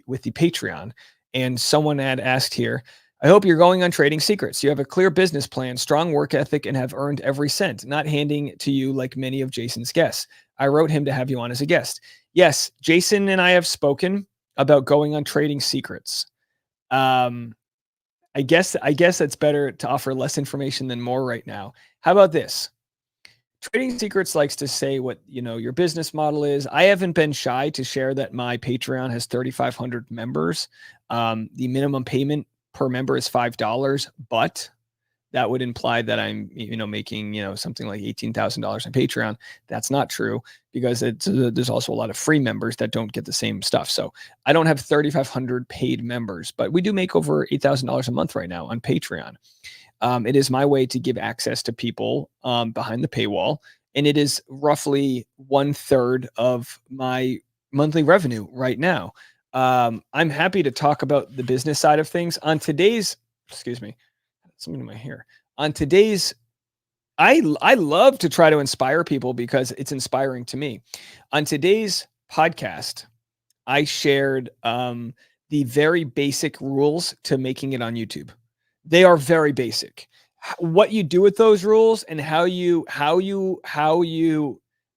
S5: Patreon. And someone had asked here, I hope you're going on Trading Secrets. You have a clear business plan, strong work ethic, and have earned every cent, not handing to you like many of Jason's guests. I wrote him to have you on as a guest. Yes, Jason and I have spoken about going on Trading Secrets. I guess it's better to offer less information than more right now. How about this? Trading Secrets likes to say what, your business model is. I haven't been shy to share that my Patreon has 3,500 members. The minimum payment per member is $5, but that would imply that I'm, making, something like $18,000 on Patreon. That's not true, because there's also a lot of free members that don't get the same stuff. So I don't have 3,500 paid members, but we do make over $8,000 a month right now on Patreon. It is my way to give access to people behind the paywall, and it is roughly 1/3 of my monthly revenue right now. I'm happy to talk about the business side of things on today's. Excuse me. Something in my hair. On today's, I love to try to inspire people because it's inspiring to me. On today's podcast, I shared the very basic rules to making it on YouTube. They are very basic. What you do with those rules and how you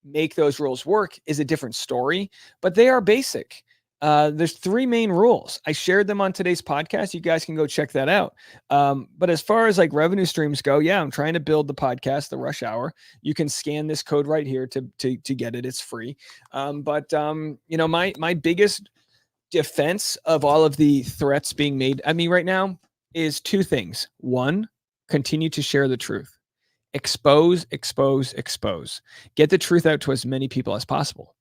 S5: make those rules work is a different story, but they are basic. There's 3 main rules. I shared them on today's podcast. You guys can go check that out. But as far as revenue streams go, yeah, I'm trying to build the podcast, the Rush Hour. You can scan this code right here to get it. It's free. My biggest defense of all of the threats being made at me right now is 2 things. 1, continue to share the truth. Expose. Get the truth out to as many people as possible.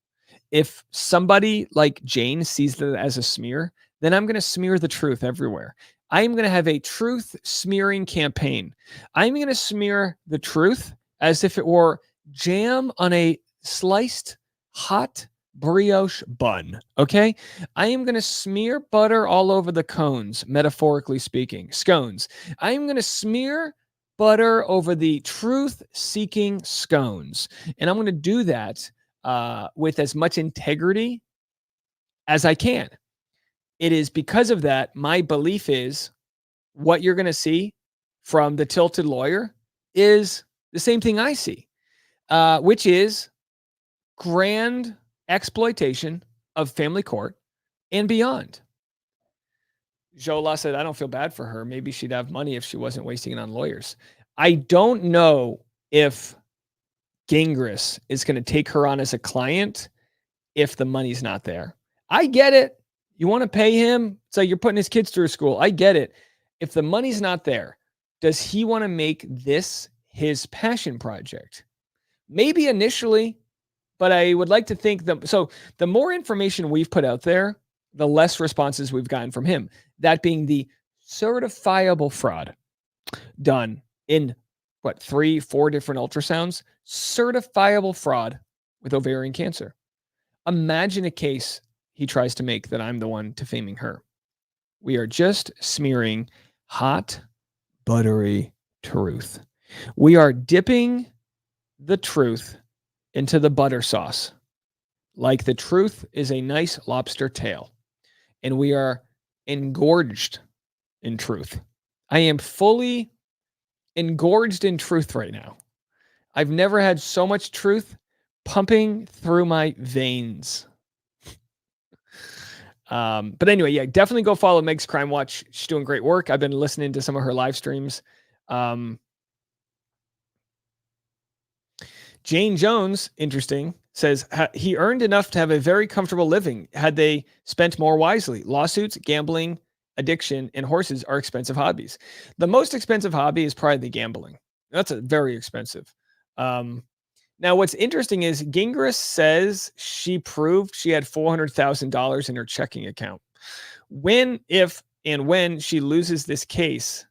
S5: If somebody like Jane sees that as a smear, then I'm going to smear the truth everywhere. I am going to have a truth smearing campaign. I'm going to smear the truth as if it were jam on a sliced hot brioche bun. Okay. I am going to smear butter all over the cones, metaphorically speaking, scones. I am going to smear butter over the truth-seeking scones. And I'm going to do that with as much integrity as I can. It is because of that, my belief is what you're going to see from the Tilted Lawyer is the same thing I see, which is grand exploitation of family court and beyond. Jola said, I don't feel bad for her. Maybe she'd have money if she wasn't wasting it on lawyers. I don't know if Gingras is going to take her on as a client if the money's not there. I get it. You want to pay him? So you're putting his kids through school. I get it. If the money's not there, does he want to make this his passion project? Maybe initially, but I would like to think that. So the more information we've put out there, the less responses we've gotten from him. That being the certifiable fraud done in 3-4 different ultrasounds, certifiable fraud with ovarian cancer. Imagine a case he tries to make that I'm the one defaming her. We are just smearing hot, buttery truth. We are dipping the truth into the butter sauce, like the truth is a nice lobster tail. And we are engorged in truth. I am fully engorged in truth right now. I've never had so much truth pumping through my veins. But anyway, yeah, definitely go follow Meg's Crime Watch. She's doing great work. I've been listening to some of her live streams. Jane Jones, interesting, says he earned enough to have a very comfortable living had they spent more wisely. Lawsuits, gambling, addiction, and horses are expensive hobbies. The most expensive hobby is probably the gambling. That's a very expensive. Now, what's interesting is Gingras says she proved she had $400,000 in her checking account. When, if, and when she loses this case,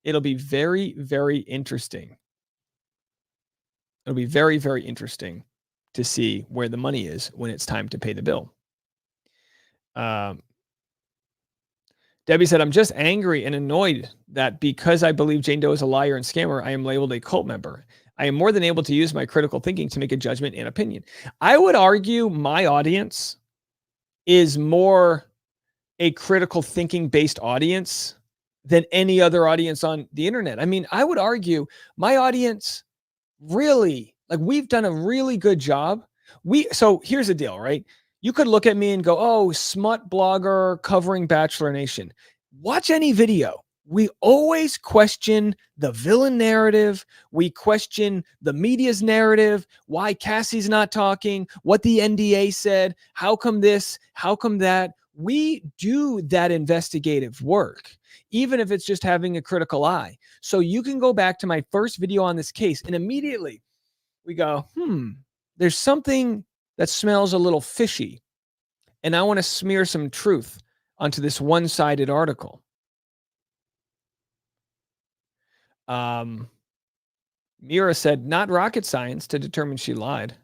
S5: it'll be very, very interesting. It'll be very, very interesting to see where the money is when it's time to pay the bill. Debbie said, I'm just angry and annoyed that because I believe Jane Doe is a liar and scammer, I am labeled a cult member. I am more than able to use my critical thinking to make a judgment and opinion. I would argue my audience is more a critical thinking based audience than any other audience on the internet. I mean, I would argue my audience really, like, we've done a really good job. So here's the deal, right? You could look at me and go, oh, smut blogger covering Bachelor Nation. Watch any video. We always question the villain narrative. We question the media's narrative, why Cassie's not talking, what the NDA said, how come this, how come that. We do that investigative work, even if it's just having a critical eye. So you can go back to my first video on this case and immediately we go, there's something that smells a little fishy. And I want to smear some truth onto this one-sided article. Mira said, not rocket science to determine she lied.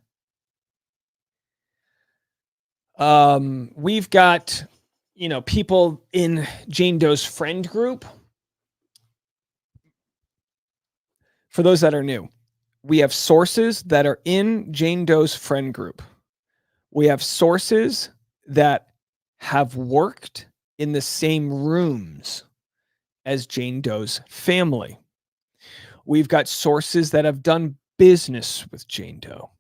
S5: We've got, people in Jane Doe's friend group. For those that are new, we have sources that are in Jane Doe's friend group. We have sources that have worked in the same rooms as Jane Doe's family. We've got sources that have done business with Jane Doe.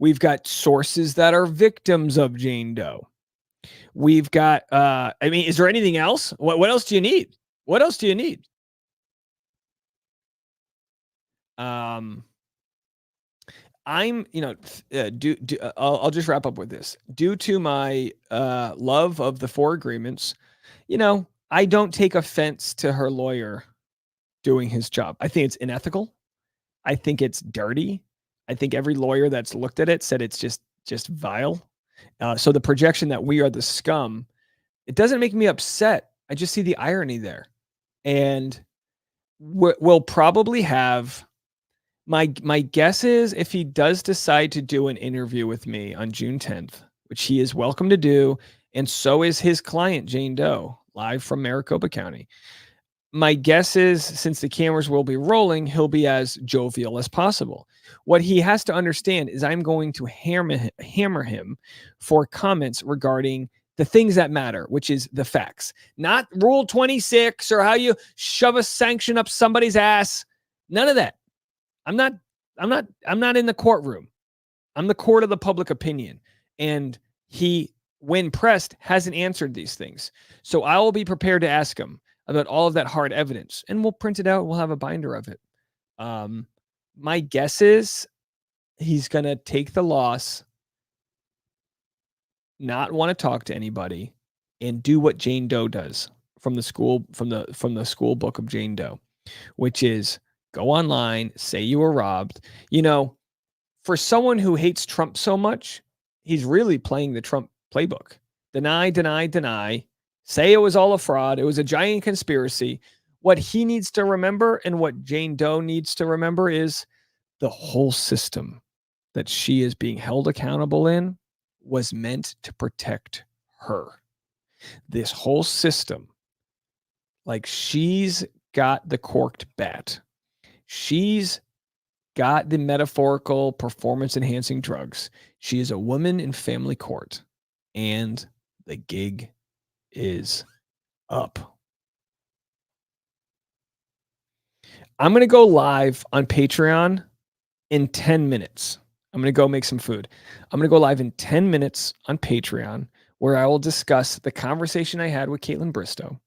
S5: We've got sources that are victims of Jane Doe. We've got, is there anything else? What else do you need? What else do you need? I'll just wrap up with this. Due to my love of the four agreements, I don't take offense to her lawyer doing his job. I think it's unethical. I think it's dirty. I think every lawyer that's looked at it said it's just vile. So the projection that we are the scum, it doesn't make me upset. I just see the irony there. And we'll probably have, my guess is if he does decide to do an interview with me on June 10th, which he is welcome to do, and so is his client, Jane Doe, live from Maricopa County. My guess is, since the cameras will be rolling, he'll be as jovial as possible. What he has to understand is I'm going to hammer him for comments regarding the things that matter, which is the facts, not Rule 26 or how you shove a sanction up somebody's ass. None of that. I'm not in the courtroom. I'm the court of the public opinion. And he, when pressed, hasn't answered these things. So I will be prepared to ask him about all of that hard evidence, and we'll print it out. We'll have a binder of it. My guess is he's going to take the loss, not want to talk to anybody, and do what Jane Doe does from the school book of Jane Doe, which is go online, say you were robbed. For someone who hates Trump so much, he's really playing the Trump playbook. Deny, deny, deny. Say it was all a fraud. It was a giant conspiracy. What he needs to remember and what Jane Doe needs to remember is the whole system that she is being held accountable in was meant to protect her. This whole system, like, she's got the corked bat. She's got the metaphorical performance enhancing drugs. She is a woman in family court, and the gig is up. I'm going to go live on Patreon in 10 minutes. I'm going to go make some food. I'm going to go live in 10 minutes on Patreon where I will discuss the conversation I had with Caitlin Bristow.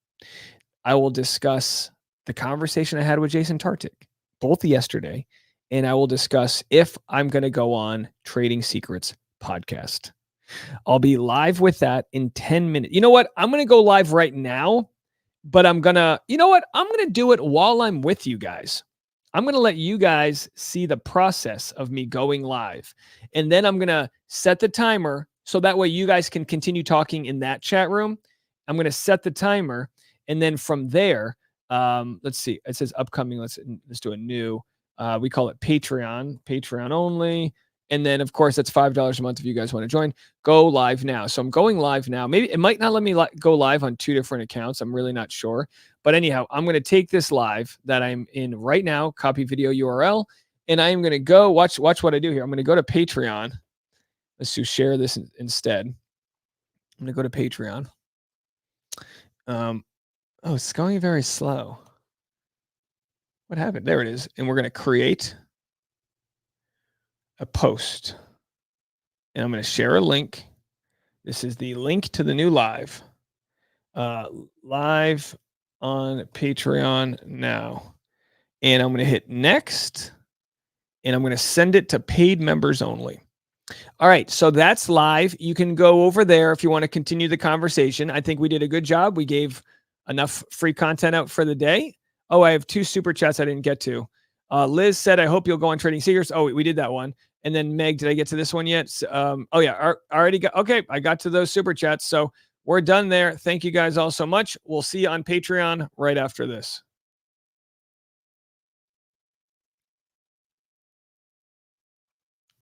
S5: I will discuss the conversation I had with Jason Tartik, both yesterday, and I will discuss if I'm going to go on Trading Secrets podcast. I'll be live with that in 10 minutes. You know what? I'm going to go live right now, but I'm going to do it while I'm with you guys. I'm going to let you guys see the process of me going live. And then I'm going to set the timer so that way you guys can continue talking in that chat room. I'm going to set the timer. And then from there, let's see, it says upcoming. Let's do a new, we call it Patreon only. And then of course that's $5 a month if you guys want to join. Go live now. So I'm going live now. Maybe it might not let me go live on 2 different accounts. I'm really not sure. But anyhow, I'm going to take this live that I'm in right now, copy video URL, and I am going to go watch what I do here. I'm going to go to Patreon. Let's do share this instead. I'm going to go to Patreon. Oh, it's going very slow. What happened? There it is. And we're going to create a post. And I'm going to share a link. This is the link to the new live. Live on Patreon now. And I'm going to hit next. And I'm going to send it to paid members only. All right, so that's live. You can go over there if you want to continue the conversation. I think we did a good job. We gave enough free content out for the day. Oh, I have 2 super chats I didn't get to. Liz said, I hope you'll go on Trading Secrets. Oh, we did that one. And then Meg, did I get to this one yet? Oh yeah, I already got, okay, I got to those super chats. So we're done there. Thank you guys all so much. We'll see you on Patreon right after this.